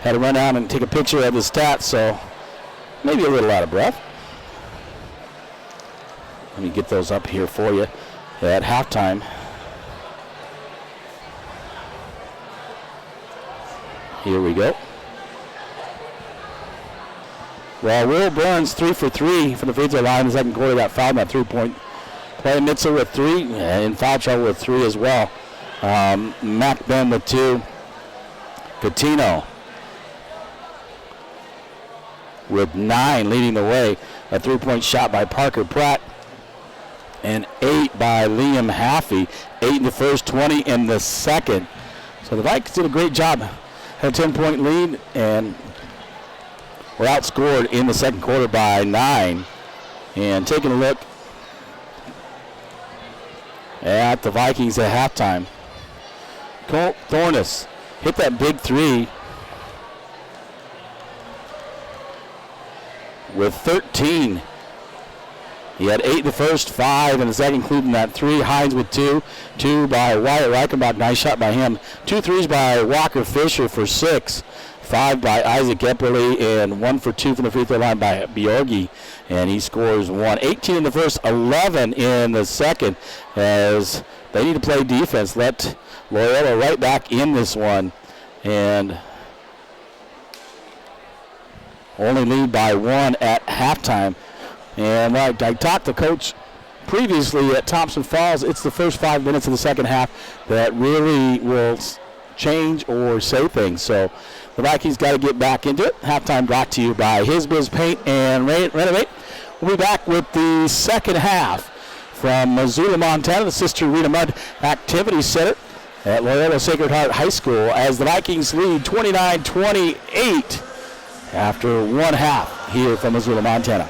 Had to run down and take a picture of the stats, so maybe a little out of breath. Let me get those up here for you at halftime. Here we go. Well, Will Burns 3 for 3 from the free throw line in the second quarter. Got fouled in that 3-point play. Mitchell with 3 and foul trouble with 3 as well. Mac Ben with 2. Catino with 9 leading the way. A 3-point shot by Parker Pratt. And 8 by Liam Haffey. 8 in the first, 20 in the second. So the Vikings did a great job. Had a 10-point lead and were outscored in the second quarter by 9. And taking a look at the Vikings at halftime. Colt Thornus hit that big 3 with 13. He had 8 in the first, 5 in the second, including that 3. Hines with 2. 2 by Wyatt Reichenbach. Nice shot by him. 2 threes by Walker Fisher for 6. 5 by Isaac Epperly, and 1 for 2 from the free throw line by Bjorgi, and he scores 1. 18 in the first, 11 in the second, as they need to play defense. Let Loyola right back in this one, and only lead by 1 at halftime. And like I talked to Coach previously at Thompson Falls, it's the first 5 minutes of the second half that really will change or say things. So the Vikings got to get back into it. Halftime brought to you by Hisbiz Paint and Renovate. We'll be back with the second half from Missoula, Montana, the Sister Rita Mudd Activity Center at Loyola Sacred Heart High School, as the Vikings lead 29-28 after one half here from Missoula, Montana.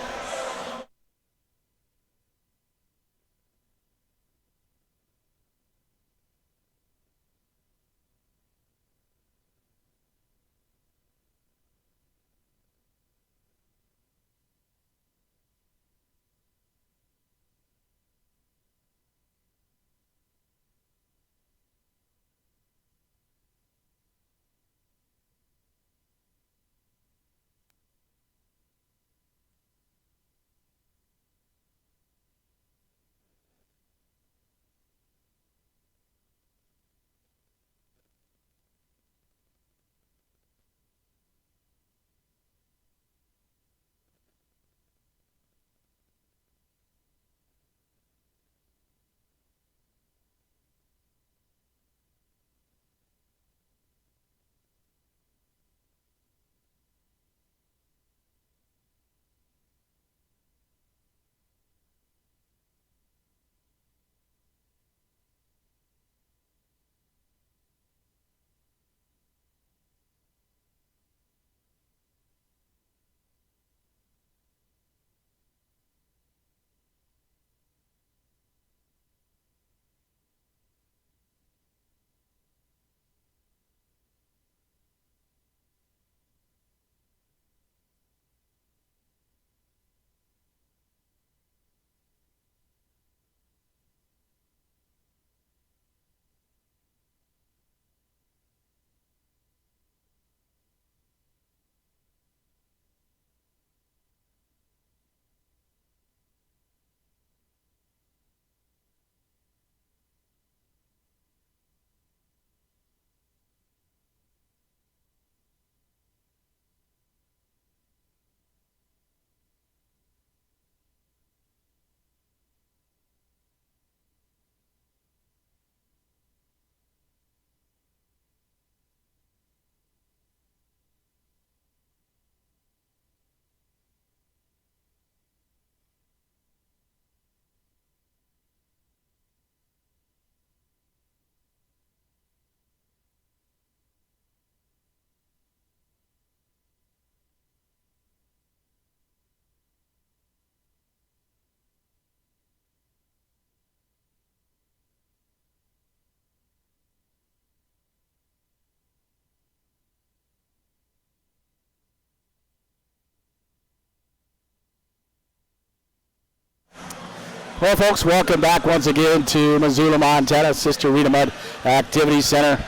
Well, folks, welcome back once again to Missoula, Montana, Sister Rita Mudd Activity Center,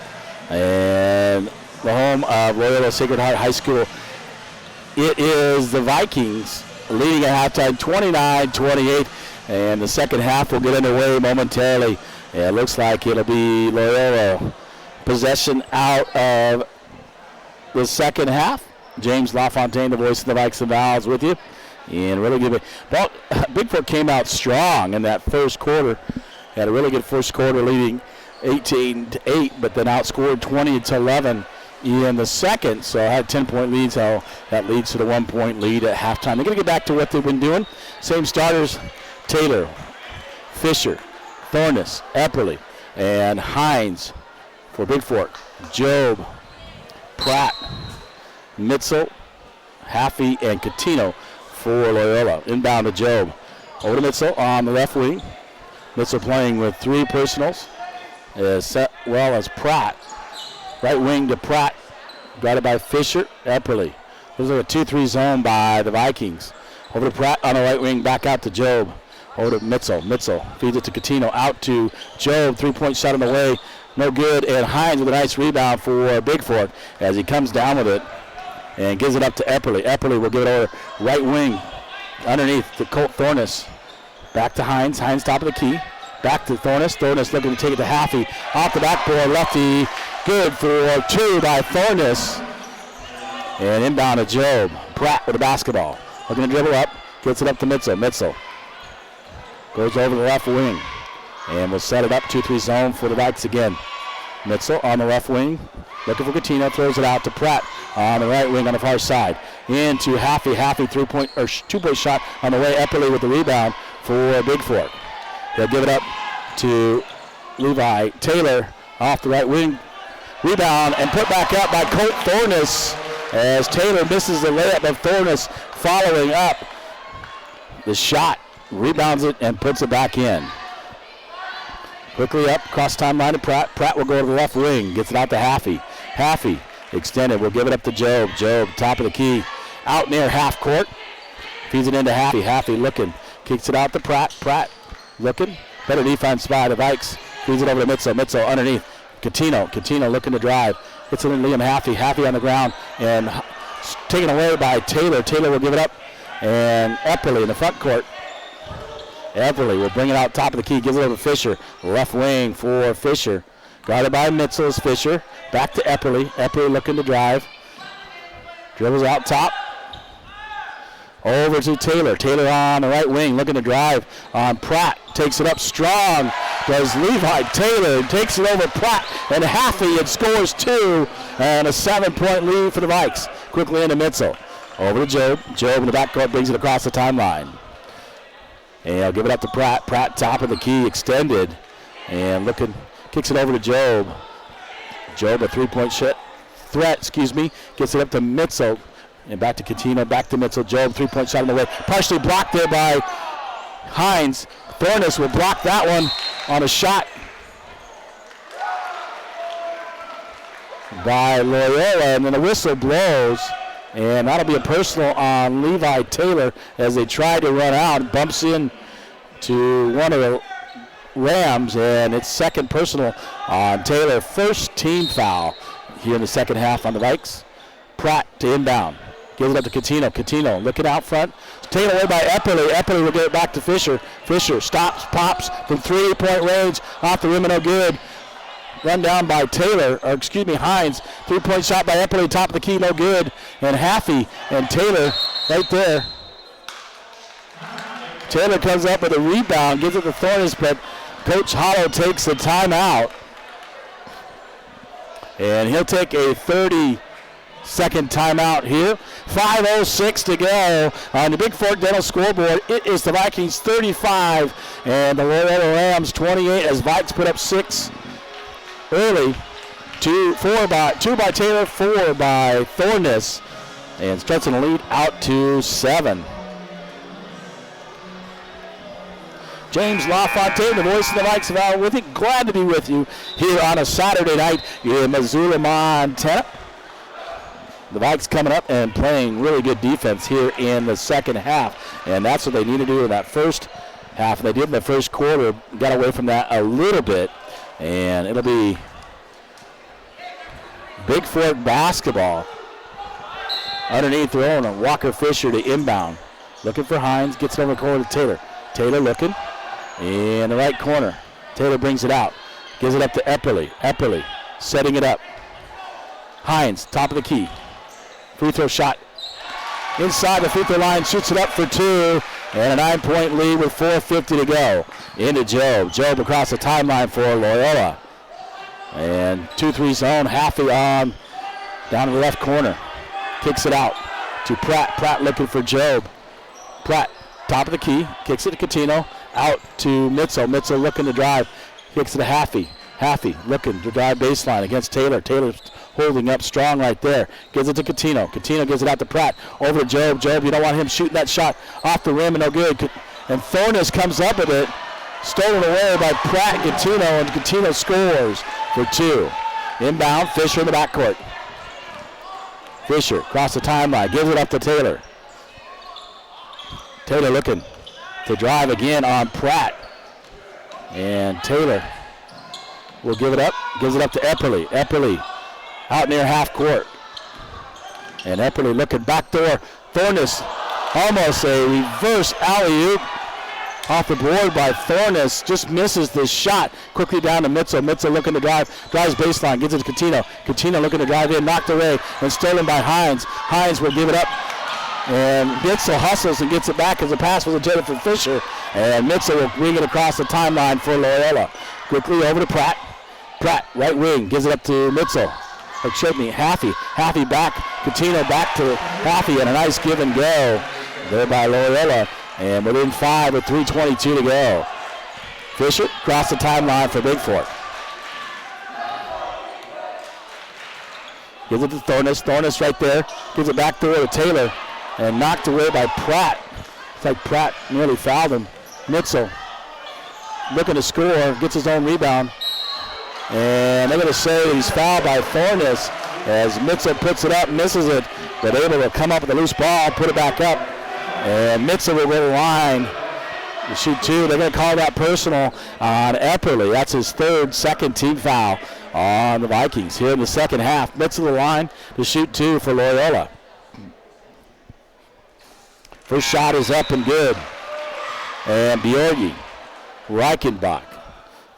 and the home of Loyola Sacred Heart High School. It is the Vikings leading at halftime 29-28, and the second half will get underway momentarily. It looks like it'll be Loyola possession out of the second half. James LaFontaine, the voice of the Vikes and Vowels, with you. And really good. Well, Bigfork came out strong in that first quarter. Had a really good first quarter, leading 18-8, but then outscored 20-11 in the second. So I had 10-point lead, so that leads to the 1-point lead at halftime. They're going to get back to what they've been doing. Same starters: Taylor, Fisher, Thornus, Epperly, and Hines for Bigfork. Job, Pratt, Mitzel, Haffey, and Catino for Loyola. Inbound to Job. Over to Mitzel on the left wing. Mitzel playing with 3 personals, as well as Pratt. Right wing to Pratt. Guarded by Fisher, Epperly. There's like a 2-3 zone by the Vikings. Over to Pratt on the right wing, back out to Job. Over to Mitzel. Mitzel feeds it to Catino. Out to Job. 3-point shot on the way. No good. And Hines with a nice rebound for Bigfork as he comes down with it and gives it up to Epperly. Epperly will give it over right wing underneath to Colt Thornus. Back to Hines. Hines top of the key. Back to Thornus. Thornus looking to take it to Haffey. Off the backboard, lefty. Good for 2 by Thornus. And inbound to Job. Pratt with the basketball. Looking to dribble up. Gets it up to Mitzel. Mitzel goes over the left wing. And will set it up 2-3 zone for the Vikes again. Mitzel on the left wing. Looking for Catino. Throws it out to Pratt on the right wing on the far side. Into Haffey. Haffey 2-point shot on the way. Epperly with the rebound for Bigfork. They'll give it up to Levi Taylor off the right wing. Rebound and put back up by Colt Thornus as Taylor misses the layup of Thornus following up the shot. Rebounds it and puts it back in. Quickly up, cross timeline to Pratt. Pratt will go to the left wing. Gets it out to Haffey. Haffey extended. We'll give it up to Job. Job, top of the key. Out near half court. Feeds it into Haffey. Haffey looking. Kicks it out to Pratt. Pratt looking. Better defense by the Vikes. Feeds it over to Mitzel. Mitzel underneath. Catino looking to drive. Gets it into Liam Haffey. Haffey on the ground and taken away by Taylor. Taylor will give it up. And Epperly in the front court. Epperly will bring it out top of the key. Gives it over to Fisher. Left wing for Fisher. Guarded by Mitzel is Fisher. Back to Epperly. Epperly looking to drive. Dribbles out top. Over to Taylor. Taylor on the right wing looking to drive on Pratt. Takes it up strong. Does Levi Taylor. Takes it over Pratt and Haffey and scores 2. And a 7-point lead for the Vikes. Quickly into Mitzel. Over to Job. Job in the backcourt brings it across the timeline. And I'll give it up to Pratt. Pratt top of the key extended. And looking, kicks it over to Job. Job a 3-point threat, gets it up to Mitzel. And back to Catino, back to Mitzel. Job 3-point shot on the way. Partially blocked there by Hines. Thornus will block that one on a shot by Loyola. And then the whistle blows. And that'll be a personal on Levi Taylor as they try to run out. Bumps in to one of the Rams, and it's second personal on Taylor. First team foul here in the second half on the Vikes. Pratt to inbound. Gives it up to Catino. Catino looking out front. Taken away by Epperly. Epperly will get it back to Fisher. Fisher stops, pops from 3-point range. Off the rim and no good. Run down by Hines. 3-point shot by Epperly, top of the key, no good. And Haffey and Taylor right there. Taylor comes up with a rebound, gives it to Thornus, but Coach Hollow takes the timeout. And he'll take a 30-second timeout here. 5:06 to go on the Bigfork Dental scoreboard. It is the Vikings 35 and the Loyola Rams 28 as Vikes put up 6 early. 2 by Taylor, 4 by Thornus, and stretching the lead out to 7. James LaFontaine, the voice of the Vikes, of with you. Glad to be with you here on a Saturday night in Missoula, Montana. The Vikes coming up and playing really good defense here in the second half, and that's what they need to do in that first half. They did in the first quarter, got away from that a little bit, and it'll be Bigfork basketball. Underneath throwing on Walker Fisher to inbound. Looking for Hines, gets it over the corner to Taylor. Taylor looking in the right corner. Taylor brings it out, gives it up to Epperly. Epperly setting it up. Hines, top of the key. Free throw shot. Inside the free throw line, shoots it up for 2, and a 9-point lead with 4:50 to go. Into Job. Job across the timeline for Loyola. And 2-3 zone, Haffey on down in the left corner. Kicks it out to Pratt. Pratt looking for Job. Pratt, top of the key, kicks it to Catino. Out to Mitchell. Mitchell looking to drive. Kicks it to Haffey. Haffey looking to drive baseline against Taylor. Taylor's holding up strong right there. Gives it to Catino. Catino gives it out to Pratt. Over to Job. Job, you don't want him shooting that shot off the rim and no good. And Thornus comes up with it. Stolen away by Pratt and Catino, and Catino scores for 2. Inbound, Fisher in the backcourt. Fisher across the timeline, gives it up to Taylor. Taylor looking to drive again on Pratt. And Taylor will give it up, gives it up to Epperly. Epperly out near half court. And Epperly looking backdoor. Thornus, almost a reverse alley-oop off the board by Thornus. Just misses the shot. Quickly down to Mitchell. Mitchell looking to drive. Drives baseline. Gives it to Catino. Catino looking to drive in. Knocked away and stolen by Hines. Hines will give it up. And Mitchell hustles and gets it back as the pass was intended for Fisher. And Mitchell will bring it across the timeline for Loyola. Quickly over to Pratt. Pratt, right wing. Gives it up to Mitchell. Or Chutney. Haffey. Haffey back. Catino back to Haffey. And a nice give and go there by Loyola. And within 5 with 3:22 to go. Fisher across the timeline for Bigfork. Gives it to Thornus. Thornus right there. Gives it back to Taylor. And knocked away by Pratt. It's like Pratt nearly fouled him. Mitchell looking to score. Gets his own rebound. And they're going to say he's fouled by Thornus as Mitchell puts it up, misses it, but able to come up with a loose ball, put it back up. And Mitchell will go to the line to shoot 2. They're going to call that personal on Epperly. That's his second team foul on the Vikings here in the second half. Mitchell to the line to shoot 2 for Loyola. First shot is up and good. And Bjorgi, Reichenbach,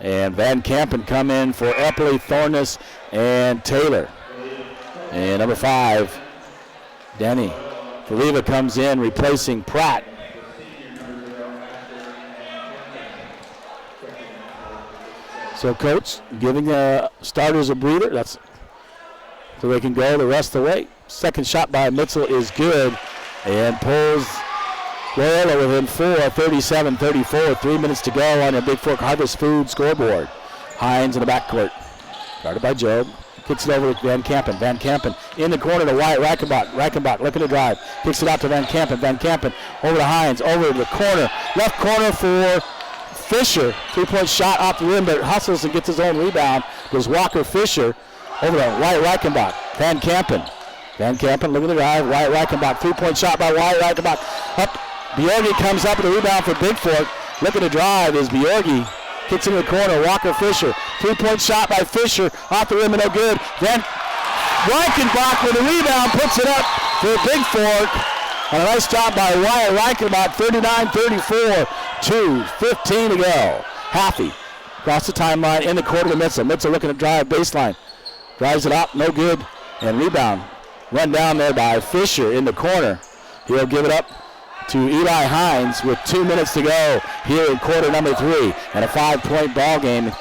and Van Kampen come in for Epperly, Thornus, and Taylor. And number 5, Denny Faliva comes in replacing Pratt. So coach giving the starters a breather. That's so they can go the rest of the way. Second shot by Mitchell is good and pulls Loyola within 4, 37-34. 3 minutes to go on the Bigfork Harvest Food scoreboard. Hines in the backcourt. Guarded by Job. Kicks it over to Van Kampen. Van Kampen in the corner to Wyatt Reichenbach. Reichenbach looking to drive. Kicks it out to Van Kampen. Van Kampen over to Hines. Over to the corner. Left corner for Fisher. 3-point shot off the rim, but hustles and gets his own rebound. Goes Walker Fisher over to Wyatt Reichenbach. Van Kampen. Van Kampen looking to drive. Wyatt Reichenbach. 3-point shot by Wyatt Reichenbach. Up. Bjorgi comes up with a rebound for Bigfork. Looking to drive is Bjorgi. Kicks into the corner. Walker Fisher. 3-point shot by Fisher. Off the rim and no good. Then Reichenbach with a rebound puts it up for Bigfork. And a nice job by Wyatt Reichenbach. 39-34. 2:15 to go. Haffey across the timeline in the corner to Mitchell. Mitchell looking to drive baseline. Drives it up. No good. And rebound. Run down there by Fisher in the corner. He'll give it up to Eli Hines with 2 minutes to go here in quarter number 3, and a 5-point ball game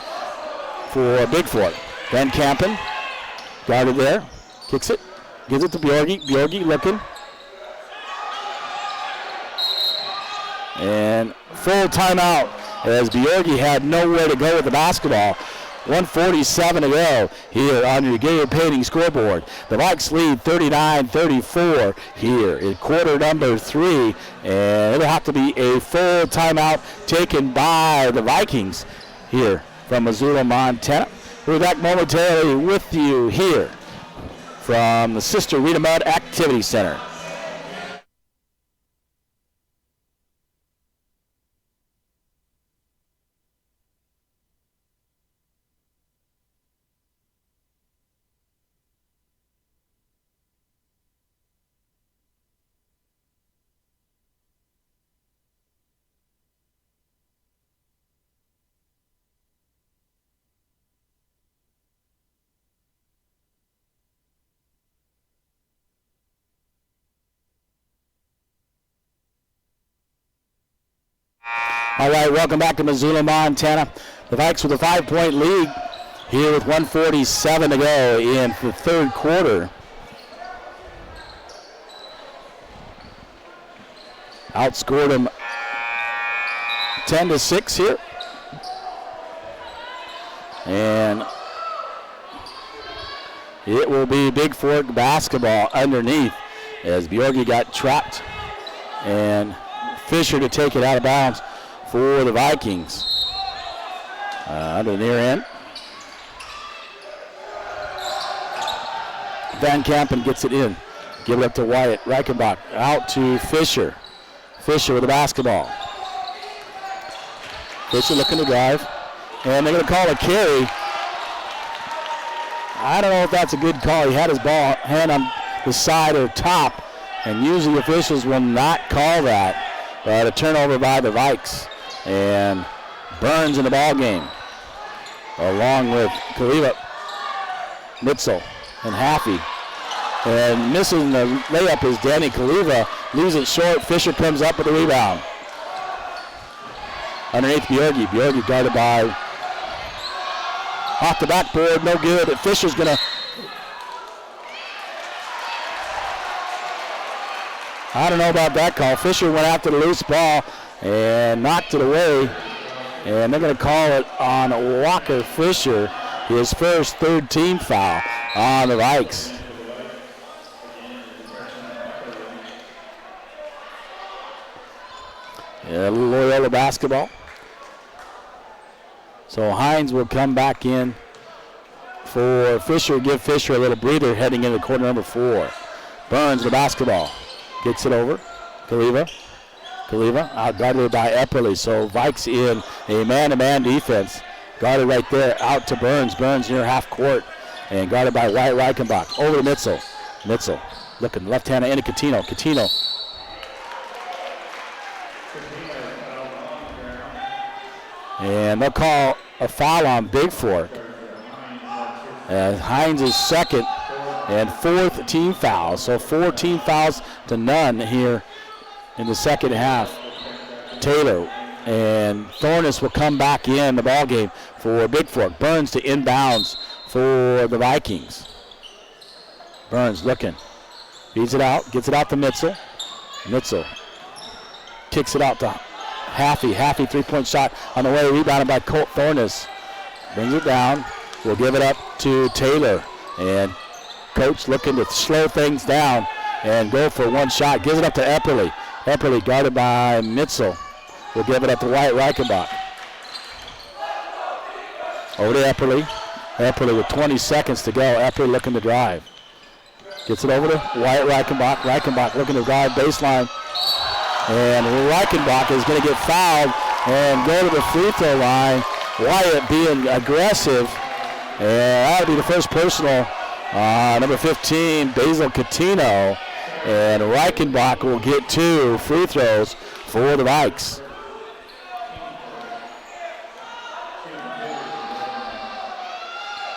for Bigfork. Van Kampen guarded there, kicks it, gives it to Bjorgi. Bjorgi looking. And full timeout as Bjorgi had nowhere to go with the basketball. 1:47 to go here on your Gator Painting scoreboard. The Vikes lead 39-34 here in quarter number 3, and it'll have to be a full timeout taken by the Vikings here from Missoula, Montana. We'll be back momentarily with you here from the Sister Rita Mudd Activity Center. All right, welcome back to Missoula, Montana. The Vikes with a 5-point lead here with 1:47 to go in the third quarter. Outscored them 10-6 here. And it will be Bigfork basketball underneath as Bjorgi got trapped and Fisher to take it out of bounds for the Vikings. Under the near end. Van Kampen gets it in. Give it up to Wyatt Reichenbach. Out to Fisher. Fisher with the basketball. Fisher looking to drive. And they're going to call a carry. I don't know if that's a good call. He had his ball hand on the side or top. And usually officials will not call that. But a turnover by the Vikes. And Burns in the ball game. Along with Kaliva, Mitzel, and Haffey. And missing the layup is Danny Kaliva. Leaves it short. Fisher comes up with the rebound. Underneath Bjorgi. Bjorgi guarded by off the backboard. No good. Fisher's going to. I don't know about that call. Fisher went after the loose ball and knocked it away. And they're going to call it on Walker Fisher. His first third team foul on the Vikes. Yeah, Loyola basketball. So Hines will come back in for Fisher, give Fisher a little breather heading into quarter number 4. Burns the basketball. Gets it over. Kaliva out guarded by Epperly. So Vikes in a man-to-man defense. Guarded right there out to Burns. Burns near half court. And guarded by Wyatt Reichenbach. Over to Mitzel. Mitzel looking left-handed into Coutinho. Coutinho. And they'll call a foul on Bigfork. As Hines is second and fourth team foul. So 4 team fouls to none here in the second half. Taylor and Thornus will come back in the ball game for Bigfork. Burns to inbounds for the Vikings. Burns looking. Feeds it out. Gets it out to Mitzel. Mitzel kicks it out to Haffey. Haffey 3-point shot on the way. Rebounded by Colt Thornus. Brings it down. We'll give it up to Taylor. And coach looking to slow things down and go for one shot. Gives it up to Epperly. Epperly guarded by Mitzel. We'll give it up to Wyatt Reichenbach. Over to Epperly. Epperly with 20 seconds to go. Epperly looking to drive. Gets it over to Wyatt Reichenbach. Reichenbach looking to drive baseline. And Reichenbach is going to get fouled and go to the free throw line. Wyatt being aggressive. And that'll be the first personal. Number 15, Basil Coutinho. And Reichenbach will get 2 free throws for the Vikes.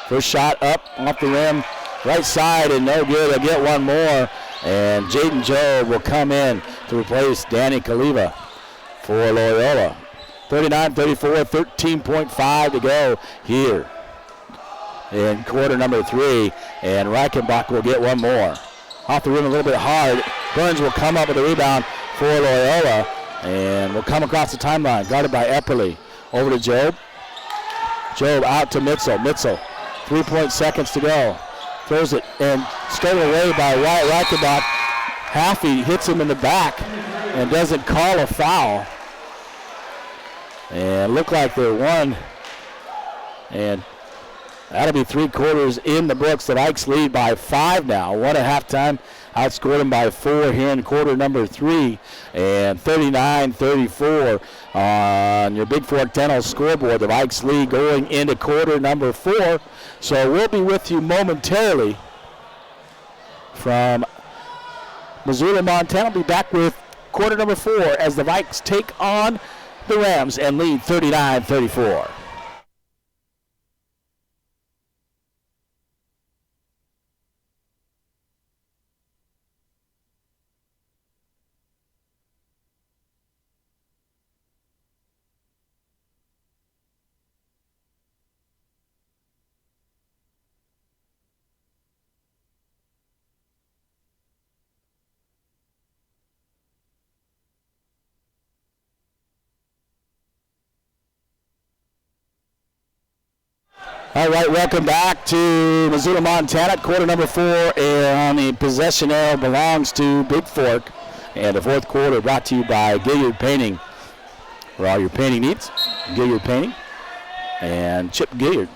First shot up off the rim, right side, and no good. They'll get one more. And Jaden Joe will come in to replace Danny Kaliva for Loyola. 39-34, 13.5 to go here in quarter number 3. And Reichenbach will get one more. Off the rim a little bit hard. Burns will come up with a rebound for Loyola. And will come across the timeline, guarded by Epperly. Over to Job. Job out to Mitzel. Mitzel, 3 seconds to go. Throws it and stolen away by Wyatt Reichenbach. Haffey hits him in the back and doesn't call a foul. And look like they're one. And that'll be 3 quarters in the books. The Vikes lead by 5 now. 1 at halftime. Outscored them by 4 here in quarter number 3. And 39-34 on your Bigfork Dental scoreboard. The Vikes lead going into quarter number 4. So we'll be with you momentarily from Missoula, Montana. We'll be back with quarter number 4 as the Vikes take on the Rams and lead 39-34. All right, welcome back to Missoula, Montana. Quarter number 4, and the possession arrow belongs to Bigfork. And the fourth quarter brought to you by Gilliard Painting. For all your painting needs, Gilliard Painting and Chip Gilliard.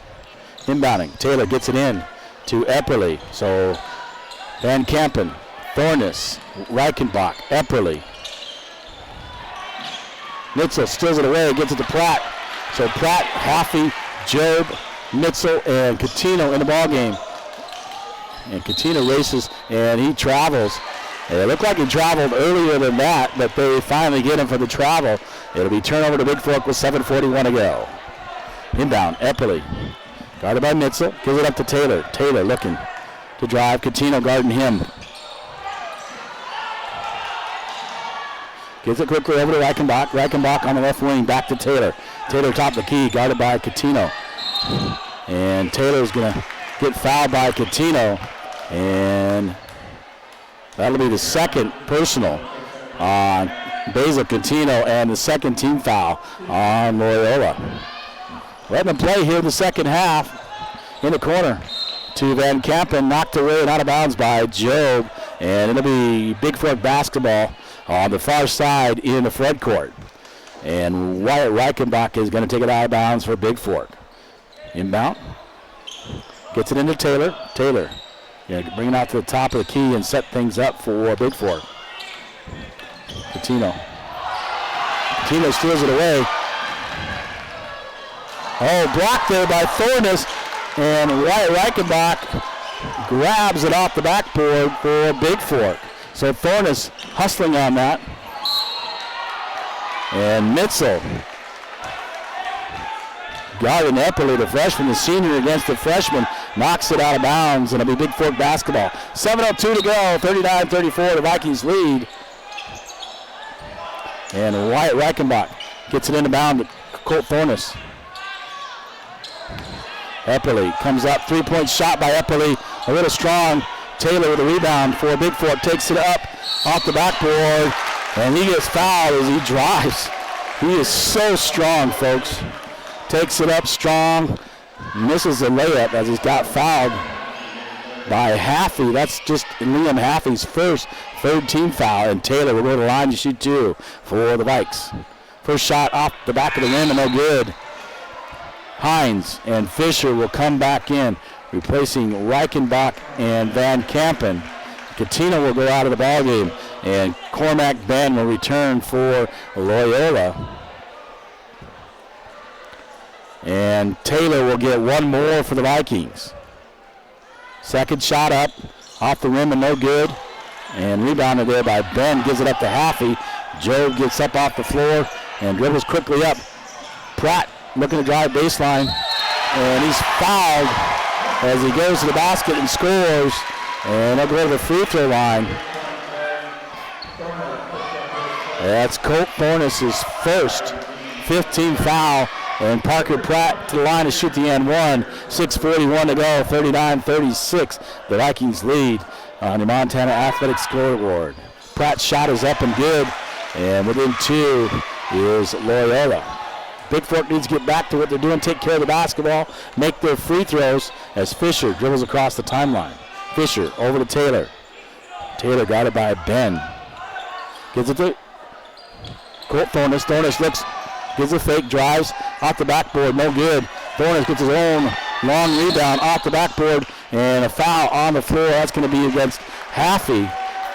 Inbounding, Taylor gets it in to Epperly. So Van Kampen, Thornus, Reichenbach, Epperly. Mitzel steals it away, gets it to Pratt. So Pratt, Haffey, Job, Mitzel, and Catino in the ball game. And Catino races, and he travels. And it looked like he traveled earlier than that, but they finally get him for the travel. It'll be turnover to Bigfork with 7:41 to go. Inbound, Epperly. Guarded by Mitzel, gives it up to Taylor. Taylor looking to drive, Catino guarding him. Gives it quickly over to Reichenbach. Reichenbach on the left wing, back to Taylor. Taylor top the key, guarded by Catino. And Taylor's going to get fouled by Catino. And that'll be the second personal on Basil Catino and the second team foul on Loyola. Letting them play here in the second half. In the corner to Van Kampen, knocked away and out of bounds by Job. And it'll be Bigfork basketball on the far side in the front court. And Wyatt Reichenbach is going to take it out of bounds for Bigfork. Inbound. Gets it into Taylor. Taylor, bring it out to the top of the key and set things up for Bigfork. Catino. Catino steals it away. Oh, blocked there by Thornus. And Wyatt Reichenbach grabs it off the backboard for Bigfork. So Thornus hustling on that. And Mitzel. Guarding Epperly, the freshman, the senior against the freshman, knocks it out of bounds, and it'll be Bigfork basketball. 7:02 to go, 39-34, the Vikings lead. And Wyatt Reichenbach gets it into bound to Colt Thornus. Epperly comes up, three-point shot by Epperly, a little strong. Taylor with a rebound for Bigfork, takes it up off the backboard, and he gets fouled as he drives. He is so strong, folks. Takes it up strong, misses the layup as he's got fouled by Haffey. That's just Liam Haffey's third team foul, and Taylor will go to the line to shoot 2 for the Vikes. First shot off the back of the rim and no good. Hines and Fisher will come back in, replacing Reichenbach and Van Kampen. Catino will go out of the ballgame, and Cormac Ben will return for Loyola. And Taylor will get one more for the Vikings. Second shot up, off the rim and no good. And rebounded there by Ben, gives it up to Haffey. Job gets up off the floor and dribbles quickly up. Pratt looking to drive baseline, and he's fouled as he goes to the basket and scores. And they'll go to the free throw line. That's Colt Thornus' first 15 foul. And Parker Pratt to the line to shoot the and one. 6:41 to go, 39-36. The Vikings lead on the Montana Athletic Scoreboard. Pratt's shot is up and good, and within 2 is Loyola. Bigfork needs to get back to what they're doing, take care of the basketball, make their free throws as Fisher dribbles across the timeline. Fisher over to Taylor. Taylor got it by Ben. Gives it to Colt Thornus. Thornus looks, gives a fake, drives off the backboard, no good. Thornus gets his own long rebound off the backboard, and a foul on the floor. That's going to be against Haffey,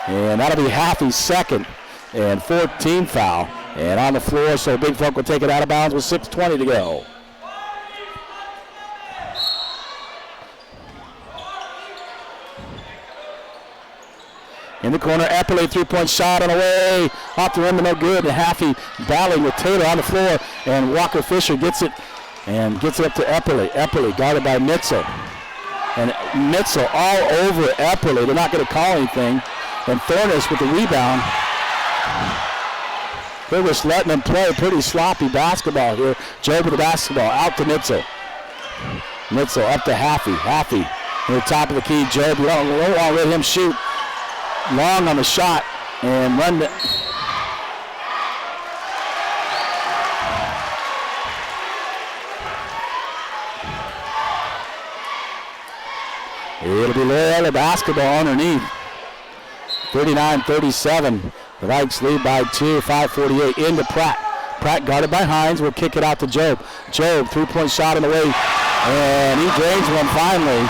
and that'll be Haffey's second and 14th foul. And on the floor, so Bigfork will take it out of bounds with 6:20 to go. In the corner, Epperly, three-point shot on the way. Off the rim, no good. And Haffey battling with Taylor on the floor. And Walker Fisher gets it and gets it up to Epperly. Epperly guarded by Mitzel. And Mitzel all over Epperly. They're not going to call anything. And Thornus with the rebound. They're just letting them play pretty sloppy basketball here. Job with the basketball out to Mitzel. Mitzel up to Haffey. Haffey in the top of the key. Job, you don't want to let him shoot. Long on the shot and run it. It'll be Loyola basketball underneath. 39-37. The Vikes lead by 2, 5:48 into Pratt. Pratt guarded by Hines will kick it out to Job. Job, three-point shot on the way, and he drains one finally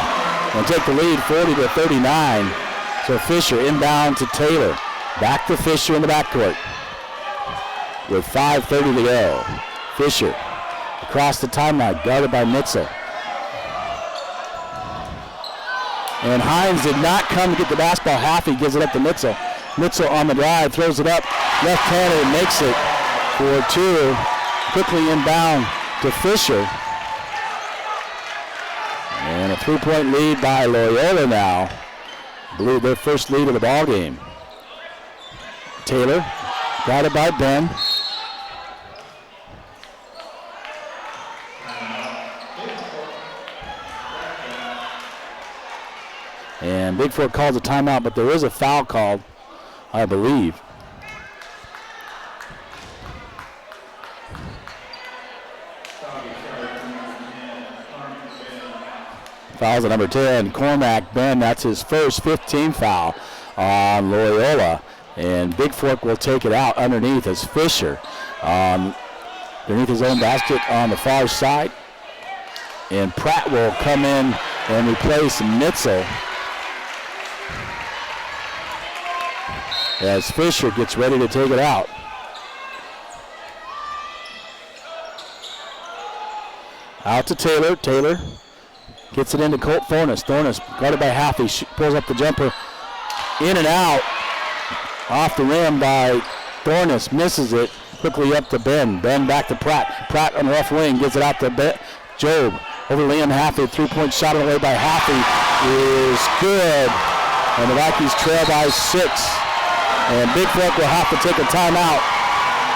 and take the lead 40-39. So Fisher inbound to Taylor. Back to Fisher in the backcourt with 5:30 to go. Fisher across the timeline, guarded by Mitzel. And Hines did not come to get the basketball. Haffey gives it up to Mitzel. Mitzel on the drive, throws it up. Left-hander makes it for 2. Quickly inbound to Fisher. And a three-point lead by Loyola now. Blew their first lead of the ball game. Taylor, guarded by Ben. And Bigfork calls a timeout, but there is a foul called, I believe. Fouls at number 10, Cormac Ben. That's his first 15 foul on Loyola. And Bigfork will take it out underneath as Fisher underneath his own basket on the far side. And Pratt will come in and replace Mitzel as Fisher gets ready to take it out. Out to Taylor. Taylor gets it into Colt Thornus. Thornus guarded by Haffey. Pulls up the jumper. In and out. Off the rim by Thornus. Misses it. Quickly up to Ben. Ben back to Pratt. Pratt on the left wing. Gets it out to Job. Over Liam Haffey. Three-point shot on the way by Haffey is good. And the Vikings trail by 6. And Bigfork will have to take a timeout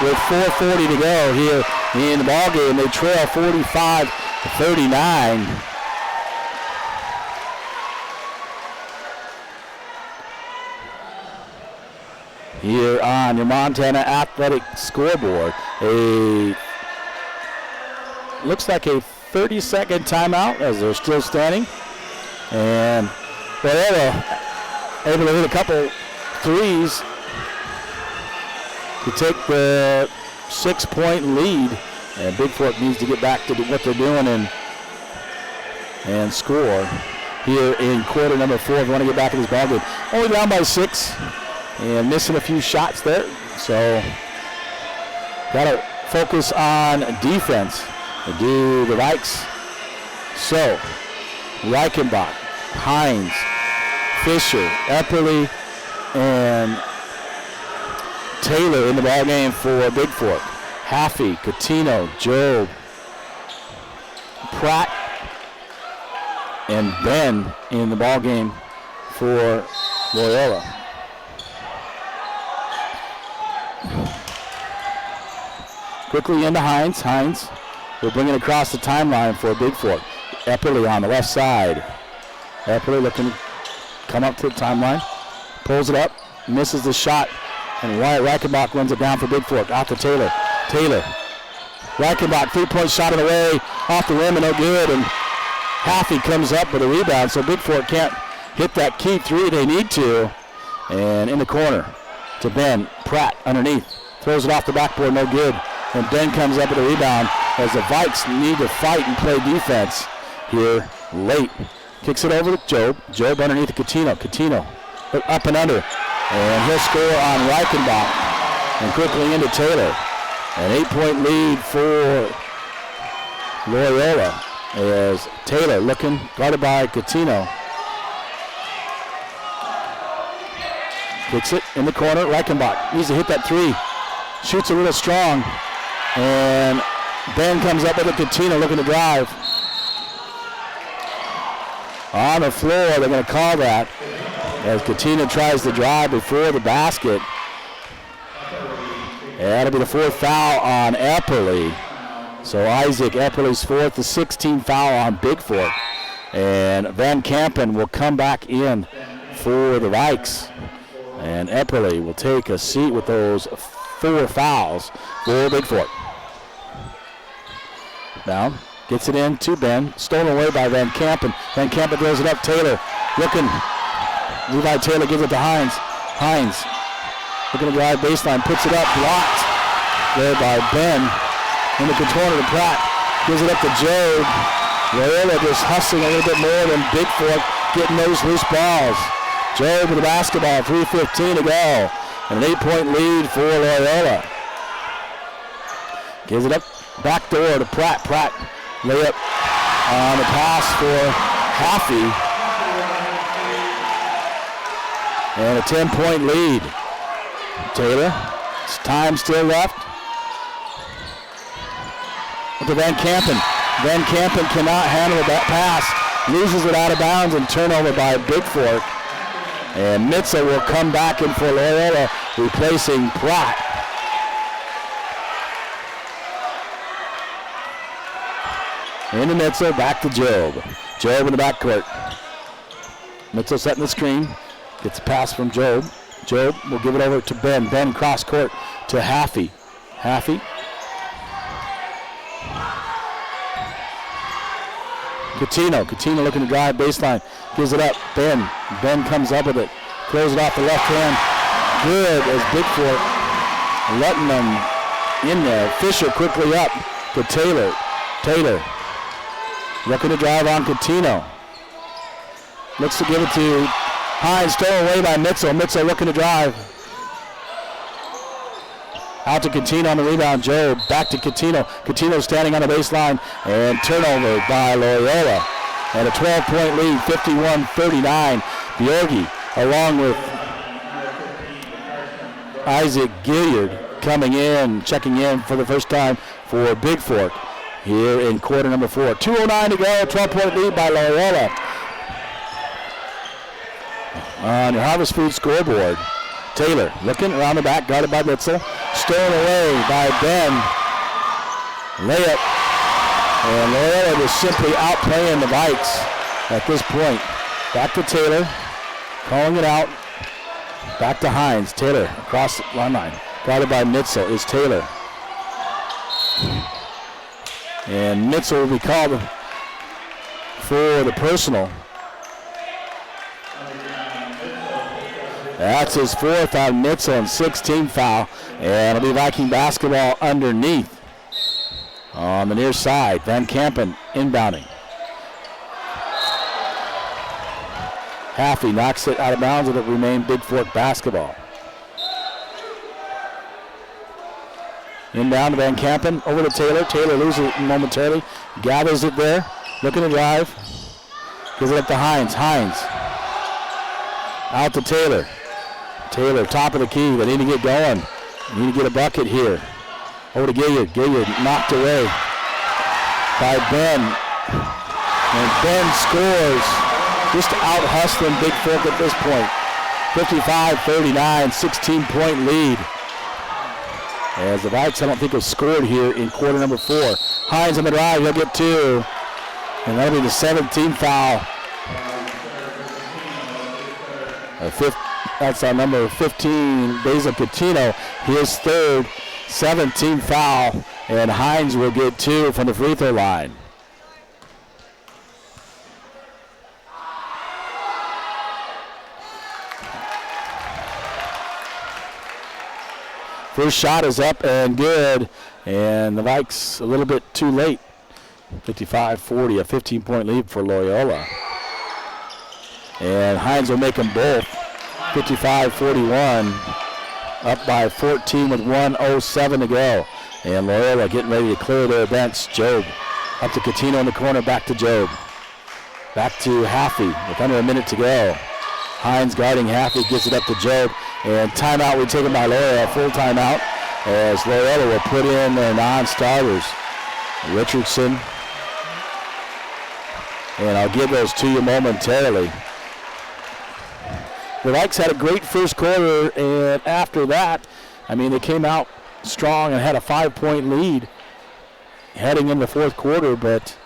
with 4:40 to go here in the ballgame. They trail 45-39. Here on your Montana Athletic scoreboard, looks like a 30-second timeout as they're still standing. And Loyola able to hit a couple threes to take the 6-point lead, and Bigfork needs to get back to what they're doing and score here in quarter number 4. If you want to get back in this ballgame, only down by 6 and missing a few shots there, so got to focus on defense to do the Vikes. So Reichenbach, Hines, Fisher, Epperly, and Taylor in the ballgame for Bigfork. Haffey, Catino, Job, Pratt, and Ben in the ballgame for Loyola. Quickly into Hines. Hines will bring it across the timeline for Bigfork. Epperly on the left side. Epperly looking to come up to the timeline. Pulls it up, misses the shot, and Wyatt Reichenbach runs it down for Bigfork. Out to Taylor. Taylor. Reichenbach, three-point shot on the way, off the rim and no good. And Haffey comes up with a rebound, so Bigfork can't hit that key three they need to. And in the corner to Ben. Pratt underneath. Throws it off the backboard, no good. And Ben comes up with a rebound as the Vikes need to fight and play defense here late. Kicks it over to Job. Job underneath to Catino. Catino up and under. And he'll score on Reichenbach. And quickly into Taylor. An 8-point lead for Loyola as Taylor looking, guarded by Catino. Kicks it in the corner. Reichenbach needs to hit that three. Shoots it real strong. And Ben comes up with a Catino looking to drive. On the floor, they're going to call that as Catino tries to drive before the basket. And that'll be the 4th foul on Epperly. So Isaac Epperly's 4th, the 16th foul on Bigfork. And Van Kampen will come back in for the Vikes. And Epperly will take a seat with those 4 fouls for Bigfork. Now gets it in to Ben. Stolen away by Van Kampen. Van Kampen throws it up. Taylor looking. Levi Taylor gives it to Hines. Hines looking to drive baseline, puts it up, blocked there by Ben. In the corner to Pratt, gives it up to Job. Loyola just hustling a little bit more than Bigfork, getting those loose balls. Job with the basketball, 3:15 to go. And an 8-point lead for Loyola. Gives it up, back door to Pratt. Pratt layup on the pass for Haffey. And a 10-point lead. Taylor, it's time still left. To Van Kampen. Van Kampen cannot handle that pass. Loses it out of bounds and turnover by Bigfork. And Mitza will come back in for Loyola, replacing Pratt. Into Mitza, back to Job. Job in the backcourt. Mitza setting the screen. Gets a pass from Job. Job will give it over to Ben. Ben cross court to Haffey. Haffey. Coutinho looking to drive baseline. Gives it up. Ben. Ben comes up with it. Throws it off the left hand. Good as Bigfork letting them in there. Fisher quickly up to Taylor. Taylor looking to drive on Coutinho. Looks to give it to Hines. Stolen away by Mitchell. Mitchell looking to drive. Out to Coutinho on the rebound. Job back to Coutinho. Coutinho standing on the baseline and turnover by Loyola. And a 12-point lead, 51-39. Bjorgi along with Isaac Gilliard coming in, checking in for the first time for Bigfork here in quarter number 4. 2:09 to go, 12-point lead by Loyola. On your Harvest Food scoreboard, Taylor looking around the back, guarded by Mitchell. Stolen away by Ben. Layup. And Loyola is simply outplaying the Vikes at this point. Back to Taylor. Calling it out. Back to Hines. Taylor across the line. Guarded by Mitchell is Taylor. And Mitchell will be called for the personal. That's his 4th on Mitchell and 16th foul. And it'll be Viking basketball underneath. On the near side, Van Kampen inbounding. Haffey knocks it out of bounds and it remains Bigfork basketball. Inbound to Van Kampen, over to Taylor. Taylor loses it momentarily, gathers it there, looking to drive. Gives it up to Hines. Hines out to Taylor. Taylor, top of the key. They need to get going. They need to get a bucket here. Over to Gilliard. Gilliard knocked away by Ben. And Ben scores. Just out-hustling Bigfork at this point. 55-39, 16-point lead. As the Vikes, I don't think, have scored here in quarter number 4. Hines on the drive. He'll get 2. And that'll be the 17th foul. That's our number 15, Basil Coutinho, his 3rd, 17th foul, and Hines will get 2 from the free throw line. First shot is up and good, and the Vikes a little bit too late. 55-40, a 15-point lead for Loyola. And Hines will make them both. 55-41, up by 14 with 1:07 to go. And Loyola getting ready to clear their bench. Job up to Coutinho in the corner, back to Job. Back to Haffey with under a minute to go. Hines guarding Haffey, gets it up to Job. And timeout we taken by Loyola, full timeout, as Loyola will put in their non-starters. Richardson. And I'll give those to you momentarily. The Vikes had a great first quarter, and after that, I mean, they came out strong and had a 5-point lead heading into the fourth quarter, but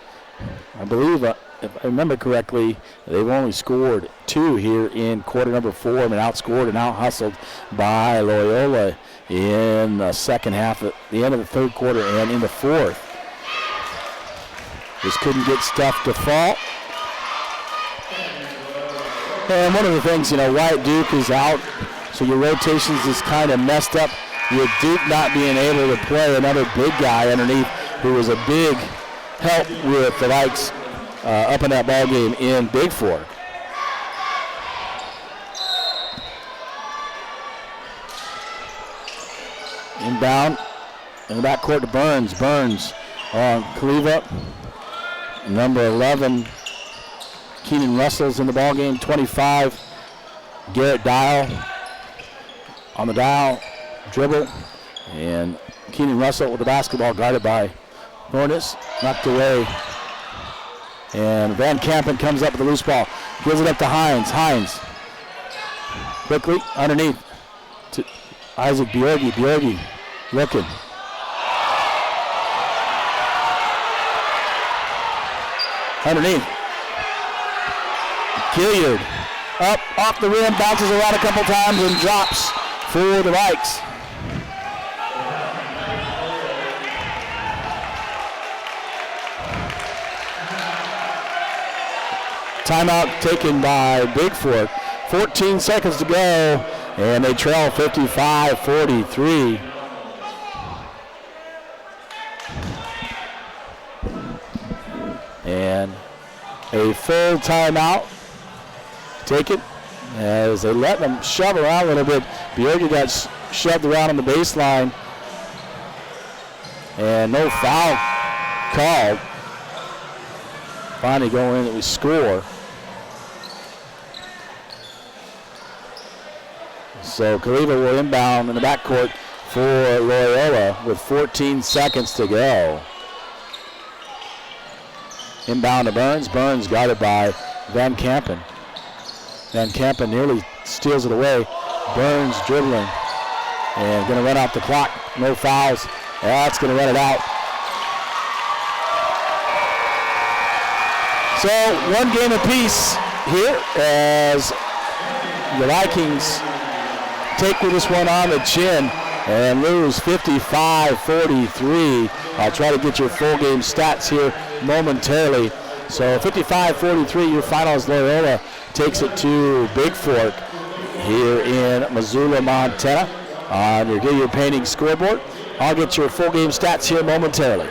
I believe, if I remember correctly, they've only scored 2 here in quarter number 4, and outscored and out-hustled by Loyola in the second half, at the end of the third quarter and in the fourth. Just couldn't get stuff to fall. And one of the things, Wyatt Duke is out, so your rotations is kind of messed up. With Duke not being able to play another big guy underneath, who was a big help with the Vikes up in that ball game in Bigfork. Inbound in the backcourt to Burns. Burns on Kaliva. Number 11, Keenan Russell's in the ballgame. 25, Garrett Dial on the dial. Dribble. And Keenan Russell with the basketball guarded by Hornets. Knocked away. And Van Kampen comes up with the loose ball. Gives it up to Hines. Hines quickly underneath to Isaac Bjorgi. Bjorgi looking. Underneath. Gilliard up off the rim, bounces around a couple times and drops for the Vikes. Timeout taken by Bigfork. 14 seconds to go, and they trail 55-43. And a full timeout taken as they let them shove around a little bit. Bjorgi got shoved around on the baseline, and no foul called. Finally going in that we score. So Kaliva will inbound in the backcourt for Loyola with 14 seconds to go. Inbound to Burns. Burns got it by Van Kampen. Van Kampen nearly steals it away. Burns dribbling and going to run out the clock. No fouls. That's going to run it out. So one game apiece here as the Vikings take with this one on the chin and lose 55-43. I'll try to get your full game stats here momentarily. So 55-43, your final as Loyola takes it to Bigfork here in Missoula, Montana on your Gilead Painting scoreboard. I'll get your full game stats here momentarily.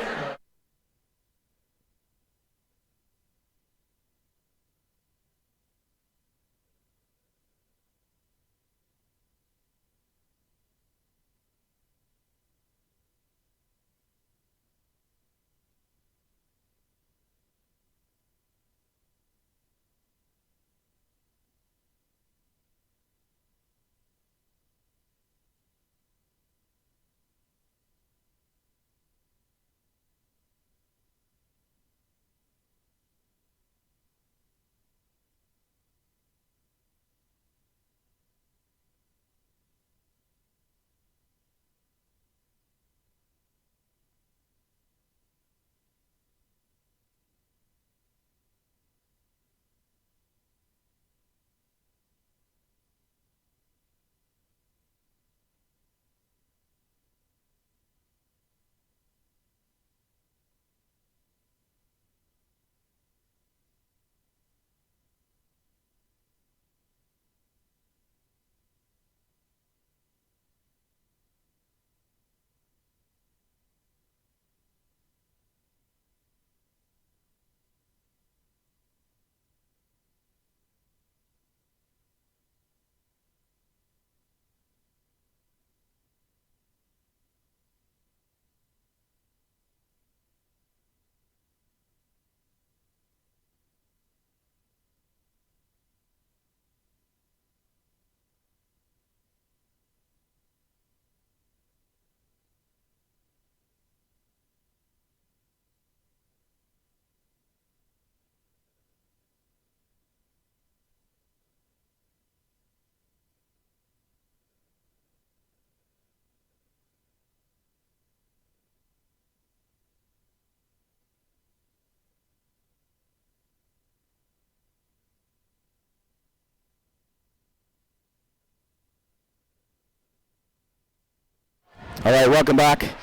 All right, welcome back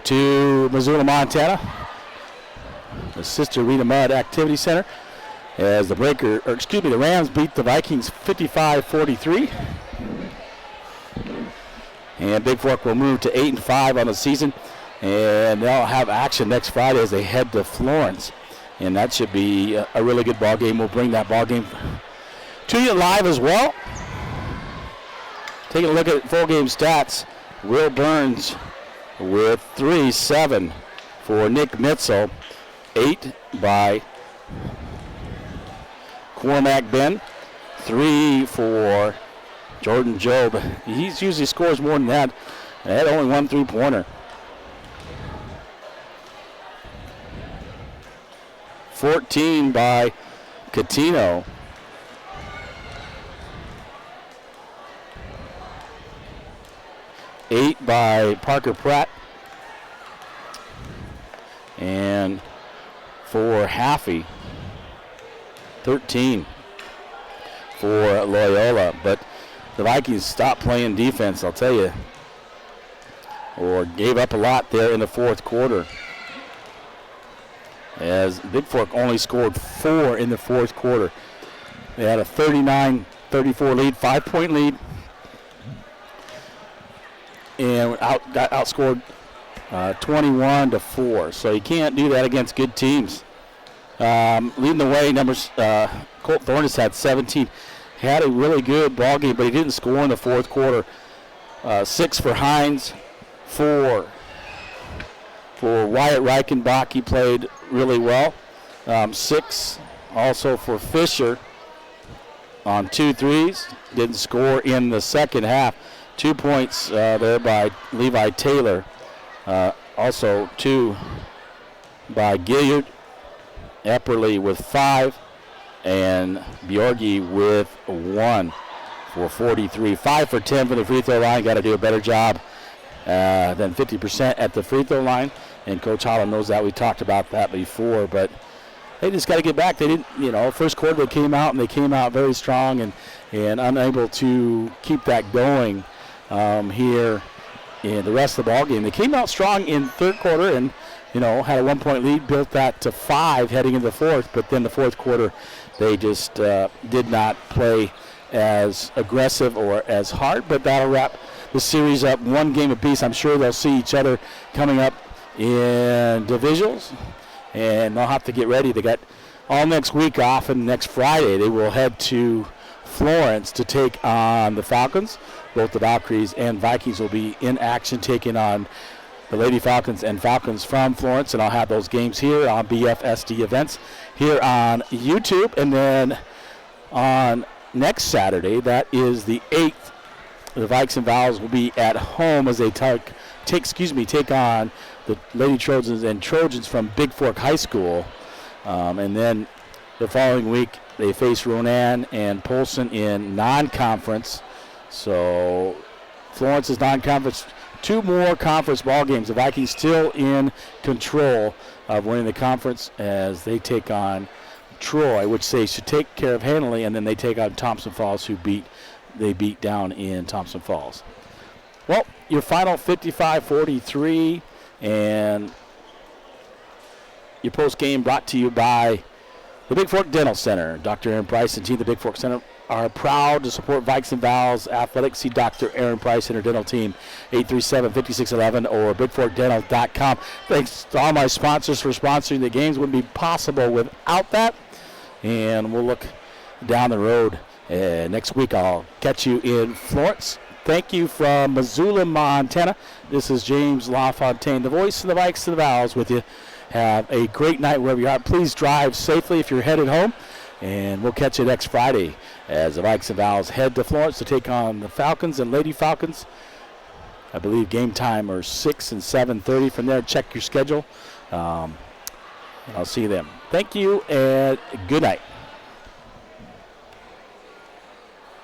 to Missoula, Montana, the Sister Rita Mudd Activity Center. as the Rams beat the Vikings 55-43. And Bigfork will move to 8-5 on the season, and they'll have action next Friday as they head to Florence. And that should be a really good ball game. We'll bring that ball game to you live as well. Taking a look at full game stats, Will Burns with 3-7 for Nick Mitzel, 8 by Cormac Ben, 3 for Jordan Job. He usually scores more than that. They had only one 3-pointer. 14 by Catino. Eight by Parker Pratt. And for Haffey, 13 for Loyola. But the Vikings stopped playing defense, I'll tell you, or gave up a lot there in the fourth quarter, as Bigfork only scored 4 in the fourth quarter. They had a 39-34 lead, 5-point lead, and got outscored 21-4. So you can't do that against good teams. Leading the way, Colt Thornus had 17. He had a really good ball game, but he didn't score in the fourth quarter. 6 for Hines, 4 for Wyatt Reichenbach. He played really well. 6 also for Fisher on 2 threes. Didn't score in the second half. 2 points there by Levi Taylor. Also 2 by Gilliard. Epperly with 5. And Bjorgi with 1 for 43. 5 for 10 for the free throw line. Got to do a better job than 50% at the free throw line. And Coach Holland knows that. We talked about that before. But they just got to get back. They didn't, first quarter they came out, and they came out very strong and unable to keep that going here in the rest of the ball game. They came out strong in third quarter and, had a 1-point lead, built that to 5 heading into the fourth. But then the fourth quarter, they just did not play as aggressive or as hard. But that'll wrap the series up 1 game apiece. I'm sure they'll see each other coming up in divisionals, and they'll have to get ready. They got all next week off, and next Friday they will head to Florence to take on the Falcons. Both the Valkyries and Vikings will be in action taking on the Lady Falcons and Falcons from Florence, and I'll have those games here on BFSD Events here on YouTube. And then on next Saturday, that is the 8th, the Vikes and Vals will be at home as they take on the Lady Trojans and Trojans from Bigfork High School. And then the following week, they face Ronan and Polson in non-conference. So Florence is non-conference. 2 more conference ball games. The Vikings still in control of winning the conference as they take on Troy, which they should take care of handily, and then they take on Thompson Falls, who they beat down in Thompson Falls. Well, your final 55-43, and your post game brought to you by the Bigfork Dental Center. Dr. Aaron Price and team of the Bigfork Center are proud to support Vikes and Vals Athletics. See Dr. Aaron Price and her dental team, 837-5611 or bigforkdental.com. Thanks to all my sponsors for sponsoring the games. Wouldn't be possible without that. And we'll look down the road. Next week I'll catch you in Florence. Thank you from Missoula, Montana. This is James LaFontaine, the voice of the Vikes and the Vals with you. Have a great night wherever you are. Please drive safely if you're headed home. And we'll catch you next Friday as the Vikes and Vals head to Florence to take on the Falcons and Lady Falcons. I believe game time are 6 and 7:30. From there, check your schedule. And I'll see you then. Thank you and good night.